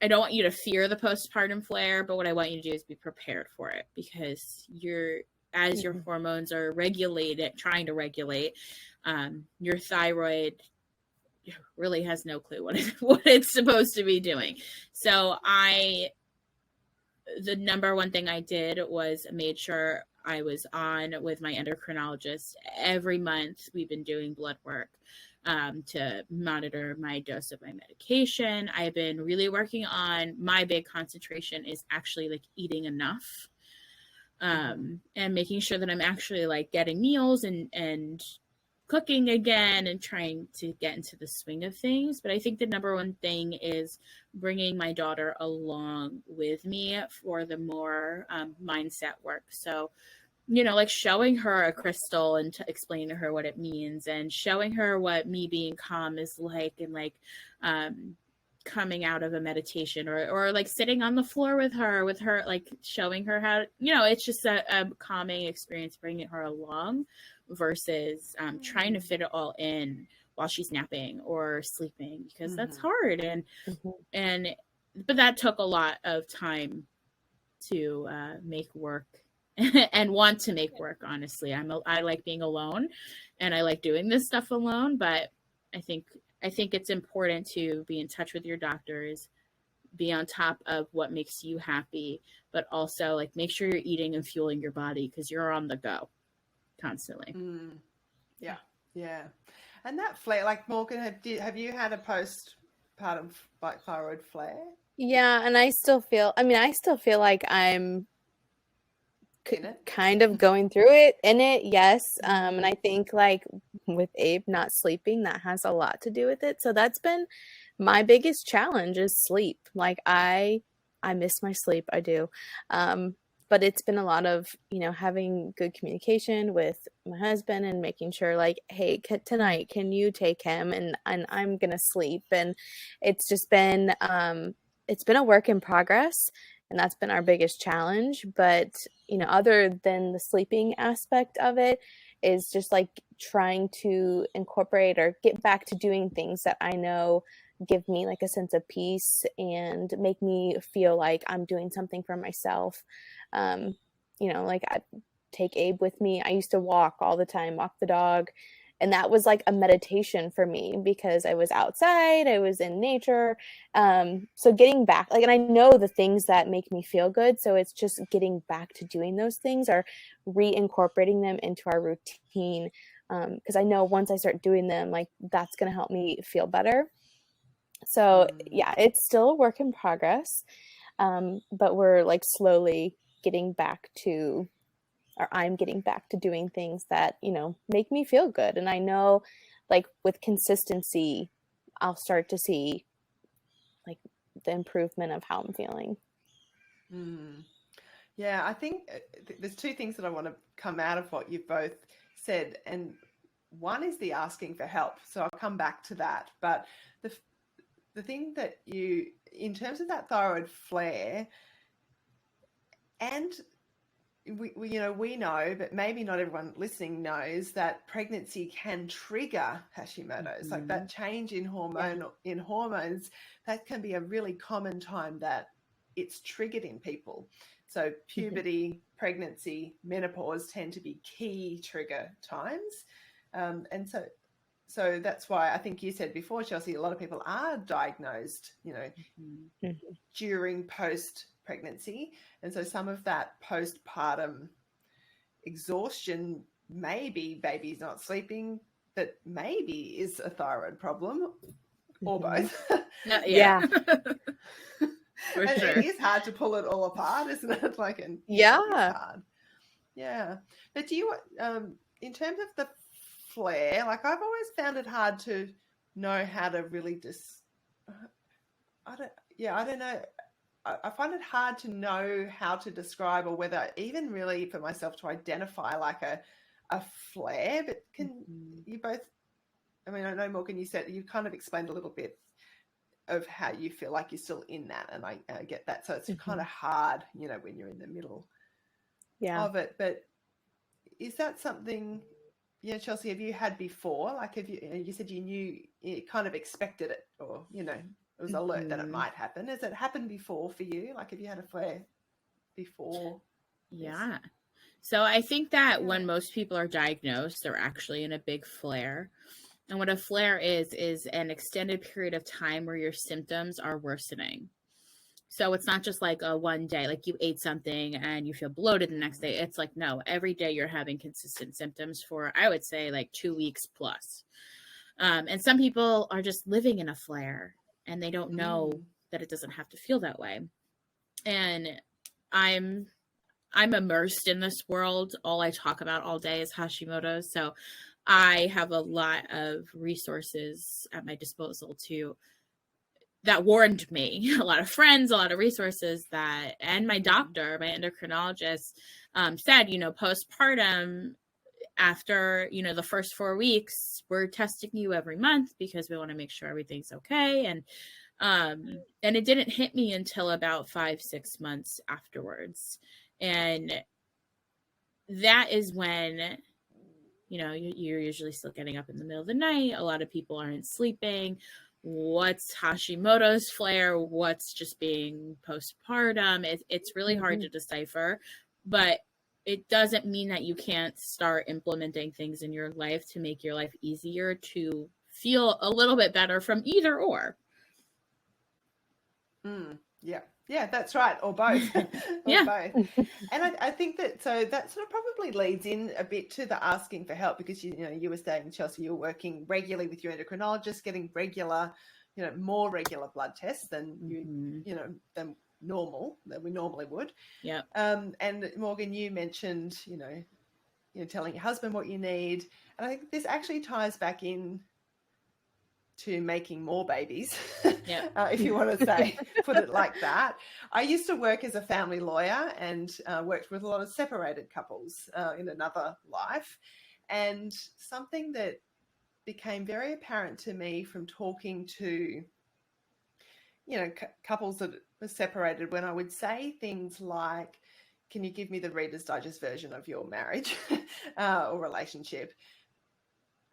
I don't want you to fear the postpartum flare, but what I want you to do is be prepared for it, because your hormones are trying to regulate, your thyroid really has no clue what it's supposed to be doing. So the number one thing I did was made sure I was on with my endocrinologist every month. We've been doing blood work to monitor my dose of my medication. I've been really working on, my big concentration is actually like eating enough, and making sure that I'm actually like getting meals and cooking again and trying to get into the swing of things. But I think the number one thing is bringing my daughter along with me for the more mindset work. So, like showing her a crystal and explaining to her what it means, and showing her what me being calm is like, and like coming out of a meditation, or like sitting on the floor with her, like showing her how, it's just a calming experience, bringing her along versus trying to fit it all in while she's napping or sleeping, because that's hard. But that took a lot of time to make work and want to make work. Honestly, I like being alone, and I like doing this stuff alone. But I think it's important to be in touch with your doctors, be on top of what makes you happy, but also like make sure you're eating and fueling your body, because you're on the go constantly. Yeah. And that flare, like Morgan, have you had a postpartum like thyroid flare? Yeah, and I still feel like I'm kind of going through it in it, yes. And I think like with Abe not sleeping, that has a lot to do with it. So that's been my biggest challenge, is sleep. Like I miss my sleep, I do. But it's been a lot of, having good communication with my husband and making sure like, hey, tonight, can you take him? And I'm going to sleep. And it's just been, it's been a work in progress, and that's been our biggest challenge. But, other than the sleeping aspect of it, is just like trying to incorporate or get back to doing things that I know give me like a sense of peace and make me feel like I'm doing something for myself. Like I take Abe with me. I used to walk all the time, walk the dog. And that was like a meditation for me, because I was outside, I was in nature. So getting back, like, and I know the things that make me feel good. So it's just getting back to doing those things, or reincorporating them into our routine. Because I know once I start doing them, like that's going to help me feel better. So yeah, it's still a work in progress. But we're like slowly getting back to, or I'm getting back to doing things that, make me feel good. And I know like with consistency, I'll start to see like the improvement of how I'm feeling. Yeah, I think there's two things that I want to come out of what you've both said. And one is the asking for help. So I'll come back to that. But the thing that in terms of that thyroid flare, and we know, but maybe not everyone listening knows, that pregnancy can trigger Hashimoto's. Like that change in hormones, that can be a really common time that it's triggered in people. So puberty, pregnancy, menopause tend to be key trigger times. And so that's why I think you said before, Chelsea, a lot of people are diagnosed, during post-pregnancy. And so some of that postpartum exhaustion, maybe baby's not sleeping, but maybe is a thyroid problem, or both. Yeah. For sure. It is hard to pull it all apart, isn't it? It's hard. Yeah. But do you, in terms of the flare, like I've always found it hard to know how to really I don't know. I find it hard to know how to describe, or whether even really for myself to identify like a flare. But can you both, I mean, I know Morgan, you kind of explained a little bit of how you feel like you're still in that, and I get that. So it's kind of hard, when you're in the middle of it. But is that something, Chelsea, have you had before? Like, have you said you kind of expected it, or, it was alert that it might happen. Has it happened before for you? Like, have you had a flare before? Yeah. So I think that when most people are diagnosed, they're actually in a big flare. And what a flare is an extended period of time where your symptoms are worsening. So it's not just like a one day, like you ate something and you feel bloated the next day. It's like, no, every day you're having consistent symptoms for, I would say, like 2 weeks plus. And some people are just living in a flare, and they don't know that it doesn't have to feel that way. And I'm immersed in this world. All I talk about all day is Hashimoto's. So I have a lot of resources at my disposal that warned me, a lot of friends, a lot of resources and my doctor, my endocrinologist, said, postpartum, after, the first 4 weeks, we're testing you every month because we want to make sure everything's okay. And it didn't hit me until about 5-6 months afterwards. And that is when, you're usually still getting up in the middle of the night. A lot of people aren't sleeping. What's Hashimoto's flare? What's just being postpartum? It's really hard to decipher, but it doesn't mean that you can't start implementing things in your life to make your life easier, to feel a little bit better from either or. Yeah, that's right. Or both. Or Yeah. both. And I think that sort of probably leads in a bit to the asking for help, because you were saying, Chelsea, you're working regularly with your endocrinologist, getting regular, more regular blood tests than than we normally would. Yeah. And Morgan, you mentioned, telling your husband what you need. And I think this actually ties back in to making more babies, if you want to say, put it like that. I used to work as a family lawyer and worked with a lot of separated couples in another life. And something that became very apparent to me from talking to, couples that were separated, when I would say things like, can you give me the Reader's Digest version of your marriage or relationship?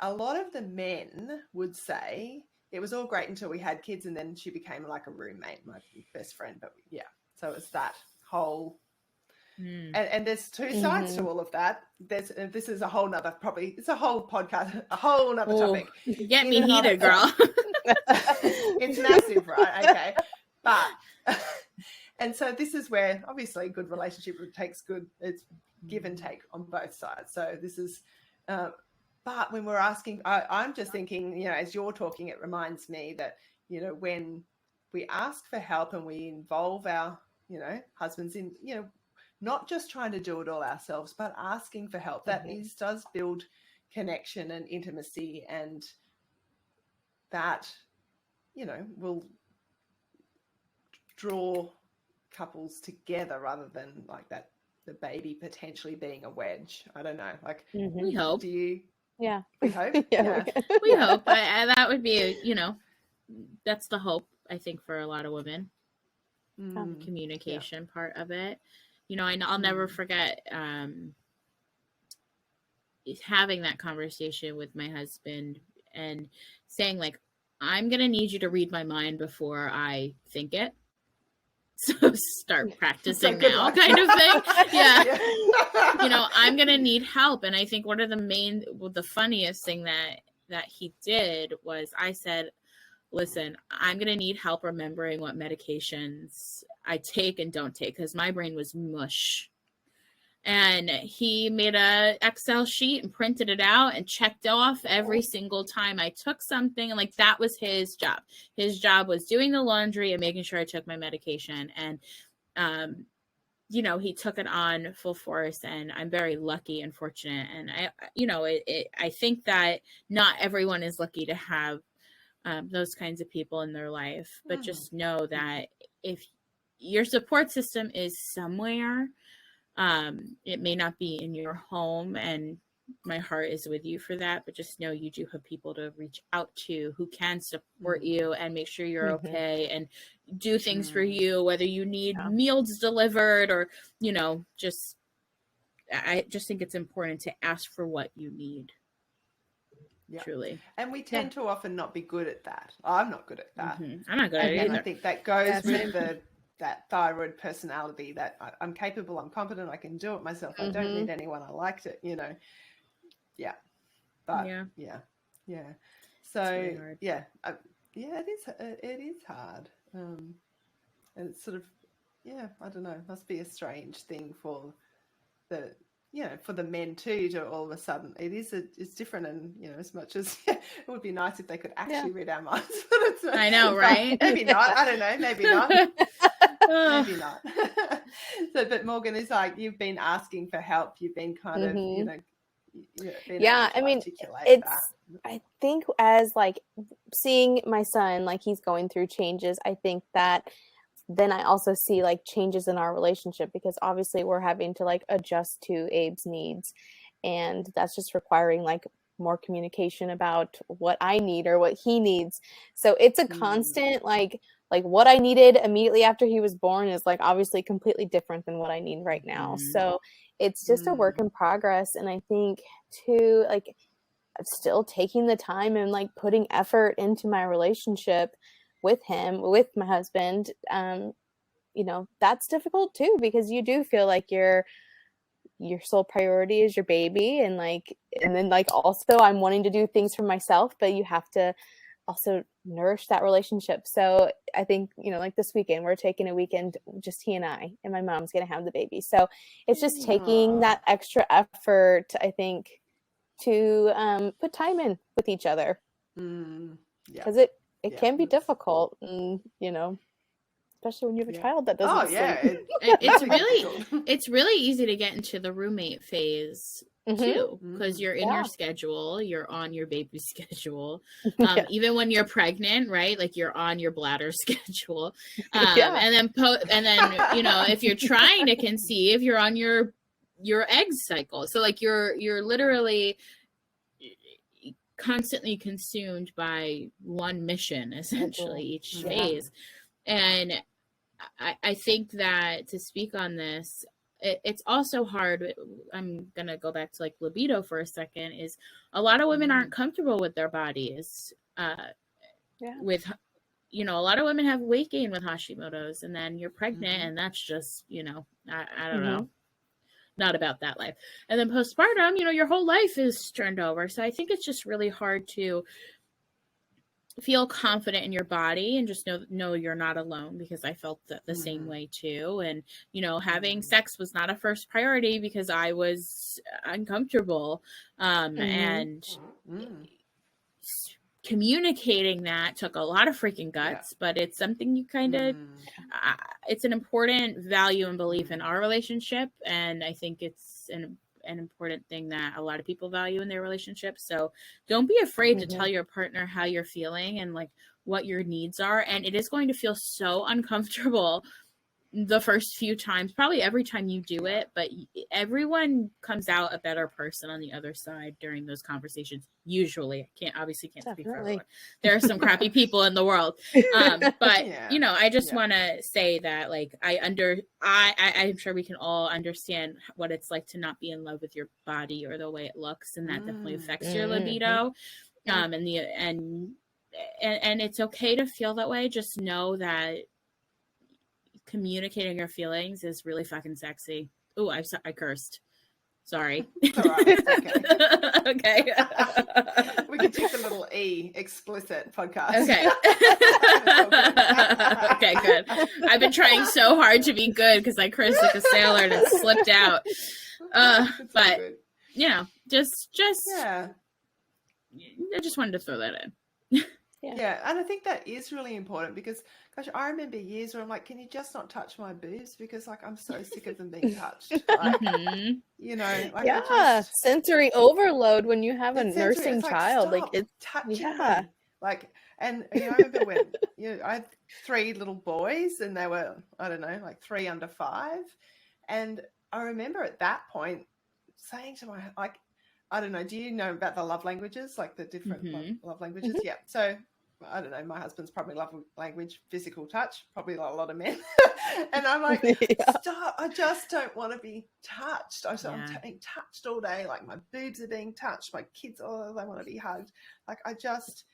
A lot of the men would say it was all great until we had kids, and then she became like a roommate, my best friend. But so it's that whole, and there's two sides to all of that. This is a whole nother, probably it's a whole podcast, a whole nother topic. Get me heated, girl. It's massive, right? Okay, but and so this is where obviously good relationship takes it's give and take on both sides. So this is. But when we're asking, I'm just thinking, as you're talking, it reminds me that, when we ask for help and we involve our, husbands in, not just trying to do it all ourselves, but asking for help, that does build connection and intimacy, and that, will draw couples together rather than like that, the baby potentially being a wedge. I don't know. Like, we hope. Do you? Yeah. We hope. We hope. That would be, that's the hope, I think, for a lot of women. Communication part of it. I'll never forget having that conversation with my husband and saying, like, I'm going to need you to read my mind before I think it. So start practicing now, kind of thing. Yeah. I'm going to need help. And I think one of the funniest thing that he did was I said, listen, I'm going to need help remembering what medications I take and don't take, because my brain was mush. And he made a Excel sheet and printed it out and checked off every single time I took something. And like, that was his job. His job was doing the laundry and making sure I took my medication. And, he took it on full force, and I'm very lucky and fortunate. And I think that not everyone is lucky to have those kinds of people in their life, but just know that if your support system is somewhere, it may not be in your home, and my heart is with you for that, but just know you do have people to reach out to who can support you and make sure you're okay and do things for you, whether you need meals delivered or, I just think it's important to ask for what you need. Yeah. Truly. And we tend to often not be good at that. I'm not good at that. I'm not good at it either. I think that goes with that thyroid personality, that I'm capable, I'm competent, I can do it myself. I don't need anyone. I liked it, Yeah. But yeah. So it is hard. And it's sort of, I don't know, must be a strange thing for for the men too, to all of a sudden it's different. And as much as it would be nice if they could actually read our minds, but it's, I know, right? Maybe not. I don't know. Maybe not. Maybe not. So, but Morgan, is like, you've been asking for help. You've been kind of, being Yeah, able to I mean, articulate that. it's, I think as like seeing my son, like he's going through changes, I think that then I also see like changes in our relationship because obviously we're having to like adjust to Abe's needs. And that's just requiring like more communication about what I need or what he needs. So it's a constant like what I needed immediately after he was born is like obviously completely different than what I need right now. So it's just a work in progress. And I think too, like still taking the time and like putting effort into my relationship with him, with my husband, you know, that's difficult too, because you do feel like your sole priority is your baby, and like, and then like also I'm wanting to do things for myself, but you have to also nourish that relationship. So I think, you know, like this weekend, we're taking a weekend, just he and I, and my mom's going to have the baby. So it's just taking that extra effort, I think, to put time in with each other. Because it can be difficult, and, you know, especially when you have a child that doesn't sleep. It's really easy to get into the roommate phase too, because you're in your schedule, you're on your baby's schedule, even when you're pregnant, right? Like you're on your bladder schedule, and then you know, if you're trying to conceive, you're on your egg cycle. So like you're literally constantly consumed by one mission essentially each phase. And I think that to speak on this, it's also hard. I'm going to go back to like libido for a second, is a lot of women aren't comfortable with their bodies. With, you know, a lot of women have weight gain with Hashimoto's, and then you're pregnant and that's just, you know, I don't know, not about that life. And then postpartum, you know, your whole life is turned over. So I think it's just really hard to feel confident in your body and just know you're not alone, because I felt the same way too. And, you know, having sex was not a first priority because I was uncomfortable. And communicating that took a lot of freaking guts, but it's something you kind of, it's an important value and belief in our relationship. And I think it's an important thing that a lot of people value in their relationship. So don't be afraid to tell your partner how you're feeling and like what your needs are. And it is going to feel so uncomfortable the first few times, probably every time you do it, but everyone comes out a better person on the other side during those conversations. Usually, can't speak for everyone. There are some crappy people in the world. But you know, I just want to say that like, I'm sure we can all understand what it's like to not be in love with your body or the way it looks. And that definitely affects your libido. And it's okay to feel that way. Just know that communicating your feelings is really fucking sexy. Oh, I cursed. Sorry. It's all right. It's okay. Okay. We can take the little E, explicit podcast. Okay. Okay, good. I've been trying so hard to be good because I cursed like a sailor and it slipped out. But good. You know, just I just wanted to throw that in. Yeah, and I think that is really important because, gosh, I remember years where I'm like, can you just not touch my boobs? Because, like, I'm so sick of them being touched. Like, you know, like sensory overload when you have a nursing child. Like, it's touching me. Like, and you know, I remember when I had 3 little boys and they were, I don't know, like 3 under 5. And I remember at that point saying to my, like, I don't know, do you know about the love languages, like the different love languages? Yeah. So I don't know, my husband's probably love language, physical touch, probably like a lot of men. And I'm like, stop, I just don't want to be touched. I'm being touched all day. Like my boobs are being touched. My kids, they want to be hugged. Like I just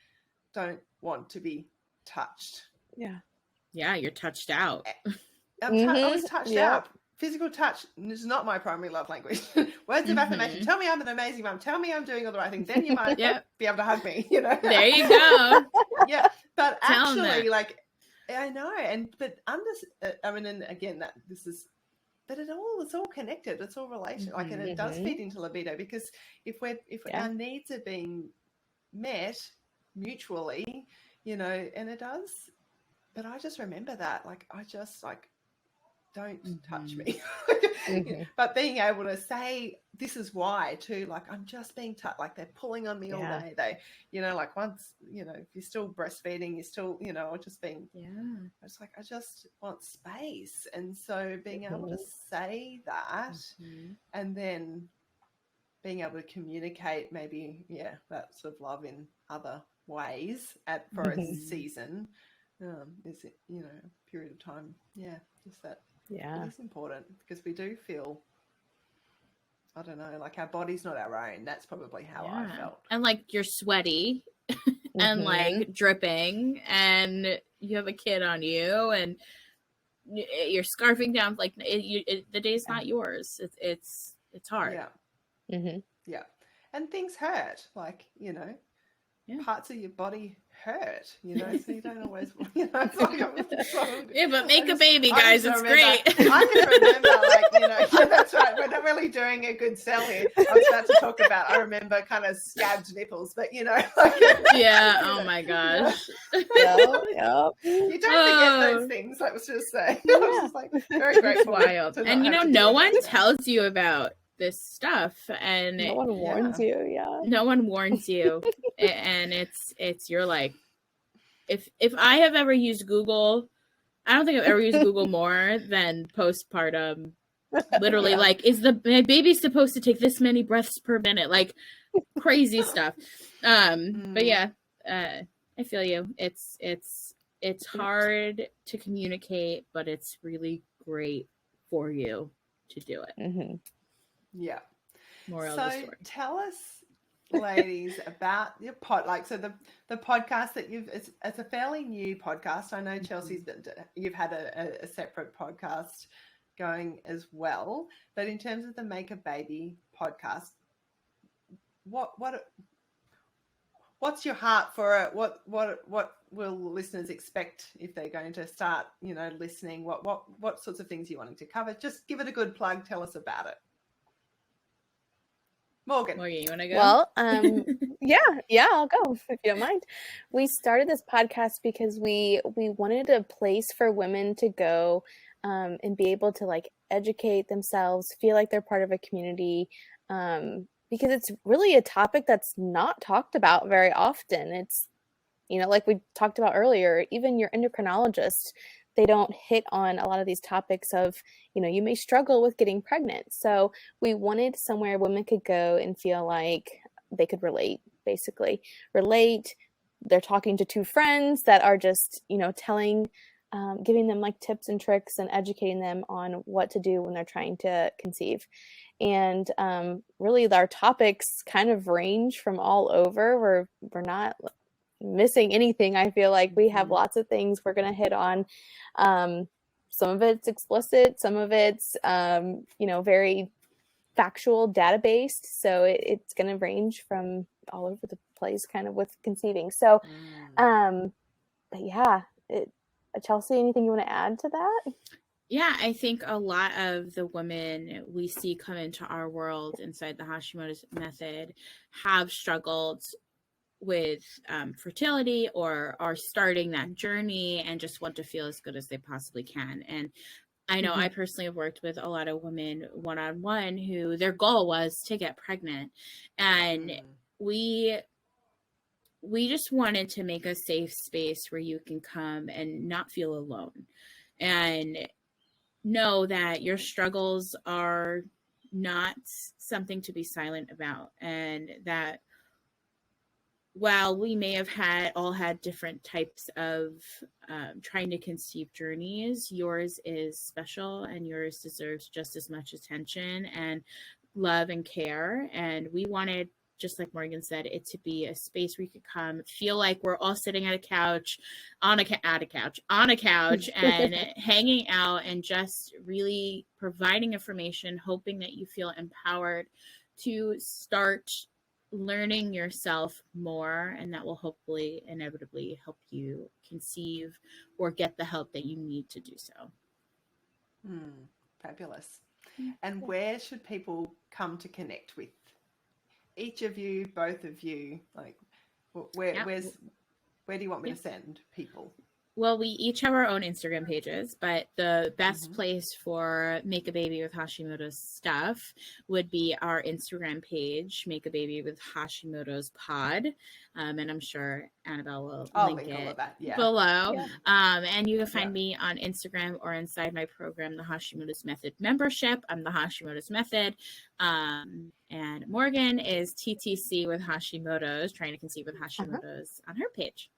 don't want to be touched. Yeah, you're touched out. I was touched out. Physical touch is not my primary love language. Words of affirmation. Tell me I'm an amazing mom. Tell me I'm doing all the right thing. Then you might be able to hug me, you know. There you go. Yeah. But actually, like, I know. But I mean, and again, but it's all connected. It's all relation. Like, and it does feed into libido because if our needs are being met mutually, you know, and it does. But I just remember that, like, I just like don't touch Mhm. me. But being able to say, this is why too, like, I'm just being touched, like they're pulling on me all day. They, like once, if you're still breastfeeding, you're still, or just being, it's like, I just want space. And so being able to say that and then being able to communicate maybe, that sort of love in other ways for a season is, a period of time. Just that. It is important because we do feel, I don't know, like our body's not our own. That's probably how I felt. And like you're sweaty and like dripping and you have a kid on you and you're scarfing down, like the day's not yours. It's hard. Yeah. And things hurt, like, parts of your body hurt, so you don't always, it's like, but make a baby, guys. It's great. I can remember, like, that's right. We're not really doing a good sell here. I was about to talk about, I remember kind of scabbed nipples, but, like, oh my gosh. You don't forget those things, I was just saying. I was just like, very grateful. Wild. And, no one tells you about this stuff, and no one warns you. No one warns you. And you're like, if I have ever used Google, I don't think I've ever used Google more than postpartum. Literally, like, is my baby supposed to take this many breaths per minute? Like, crazy stuff. But yeah, I feel you. It's hard to communicate, but it's really great for you to do it. Yeah. Moral of the story. Tell us, ladies, about your so the podcast that it's a fairly new podcast. I know Chelsea's you've had a separate podcast going as well, but in terms of the Make a Baby podcast, what's your heart for it? What will listeners expect if they're going to start, listening? What sorts of things are you wanting to cover? Just give it a good plug. Tell us about it. Morgan, you want to go? Well, I'll go if you don't mind. We started this podcast because we wanted a place for women to go and be able to like educate themselves, feel like they're part of a community, because it's really a topic that's not talked about very often. It's, like we talked about earlier, even your endocrinologist, they don't hit on a lot of these topics of, you may struggle with getting pregnant. So we wanted somewhere women could go and feel like they could relate, basically. They're talking to two friends that are just, telling, giving them like tips and tricks and educating them on what to do when they're trying to conceive. And really our topics kind of range from all over. We're not missing anything. I feel like we have lots of things we're going to hit on. Some of it's explicit, some of it's very factual, data based, so it's going to range from all over the place kind of with conceiving. So but yeah, Chelsea, anything you want to add to that? Yeah, I think a lot of the women we see come into our world inside the Hashimoto's method have struggled with fertility or are starting that journey and just want to feel as good as they possibly can. And I know I personally have worked with a lot of women one-on-one who their goal was to get pregnant. And we just wanted to make a safe space where you can come and not feel alone and know that your struggles are not something to be silent about, and that while we may have all had different types of trying to conceive journeys, yours is special and yours deserves just as much attention and love and care. And we wanted, just like Morgan said, it to be a space where you could come, feel like we're all sitting at a couch, on a couch and hanging out and just really providing information, hoping that you feel empowered to start learning yourself more, and that will hopefully inevitably help you conceive or get the help that you need to do so. Fabulous. And where should people come to connect with each of you, both of you? Like where do you want me to send people? Well, we each have our own Instagram pages, but the best place for Make a Baby with Hashimoto's stuff would be our Instagram page, Make a Baby with Hashimoto's Pod. And I'm sure Annabelle will link all it of that, below. Yeah. And you can find me on Instagram or inside my program, the Hashimoto's Method membership. I'm the Hashimoto's Method. And Morgan is TTC with Hashimoto's, trying to conceive with Hashimoto's on her page.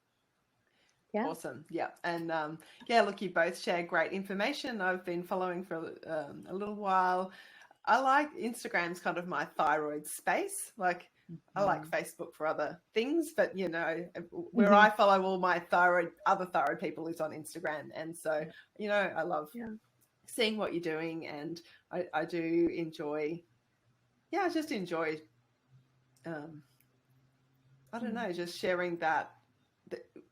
Yeah. Awesome. Yeah. And yeah, look, you both share great information. I've been following for a little while. I like Instagram's kind of my thyroid space. Like I like Facebook for other things, but you know, where I follow all my other thyroid people is on Instagram. And so, you know, I love seeing what you're doing, and I do enjoy, I just enjoy, I don't know, just sharing that.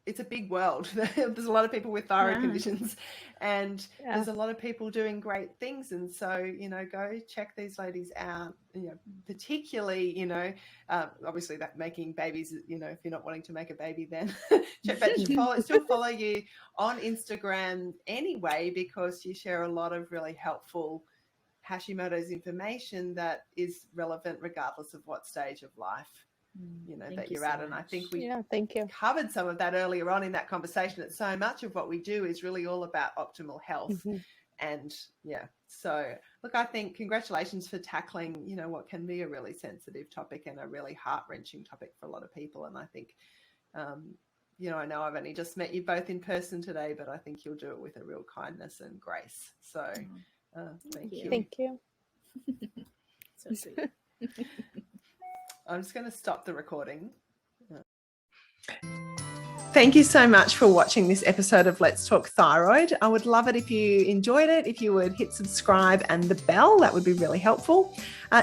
It's a big world. There's a lot of people with thyroid conditions, and there's a lot of people doing great things. And so, you know, go check these ladies out, you know, particularly, you know, obviously that making babies, you know, if you're not wanting to make a baby, then but still follow you on Instagram anyway, because you share a lot of really helpful Hashimoto's information that is relevant regardless of what stage of life, you know, that you're at. And I think we covered some of that earlier on in that conversation, that so much of what we do is really all about optimal health. And so look, I think congratulations for tackling, you know, what can be a really sensitive topic and a really heart-wrenching topic for a lot of people. And I think you know, I know I've only just met you both in person today, but I think you'll do it with a real kindness and grace. So thank you. So sweet. I'm just going to stop the recording. Thank you so much for watching this episode of Let's Talk Thyroid. I would love it if you enjoyed it, if you would hit subscribe and the bell. That would be really helpful.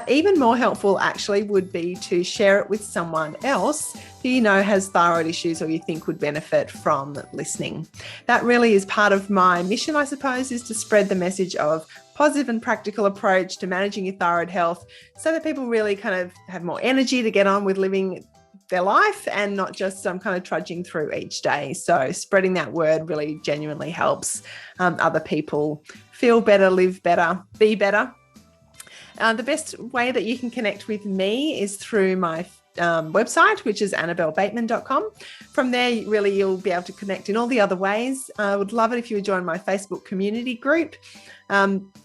Even more helpful, actually, would be to share it with someone else who you know has thyroid issues or you think would benefit from listening. That really is part of my mission, I suppose, is to spread the message of positive and practical approach to managing your thyroid health, so that people really kind of have more energy to get on with living their life and not just some kind of trudging through each day. So spreading that word really genuinely helps other people feel better, live better, be better. The best way that you can connect with me is through my website, which is annabellebateman.com. From there, really, you'll be able to connect in all the other ways. I would love it if you would join my Facebook community group.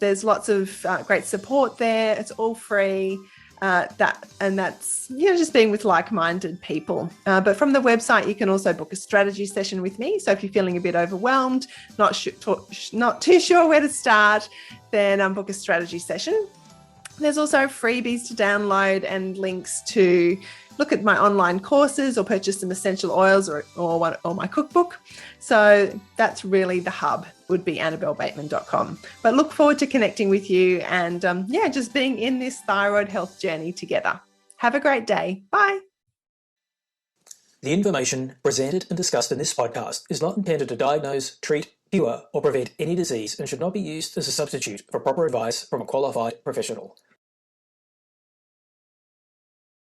There's lots of great support there. It's all free. That's, you know, just being with like-minded people. But from the website, you can also book a strategy session with me. So if you're feeling a bit overwhelmed, not too sure where to start, then book a strategy session. There's also freebies to download and links to look at my online courses or purchase some essential oils or my cookbook. So that's really the hub, would be annabellebateman.com. But look forward to connecting with you and just being in this thyroid health journey together. Have a great day. Bye. The information presented and discussed in this podcast is not intended to diagnose, treat, cure, or prevent any disease and should not be used as a substitute for proper advice from a qualified professional.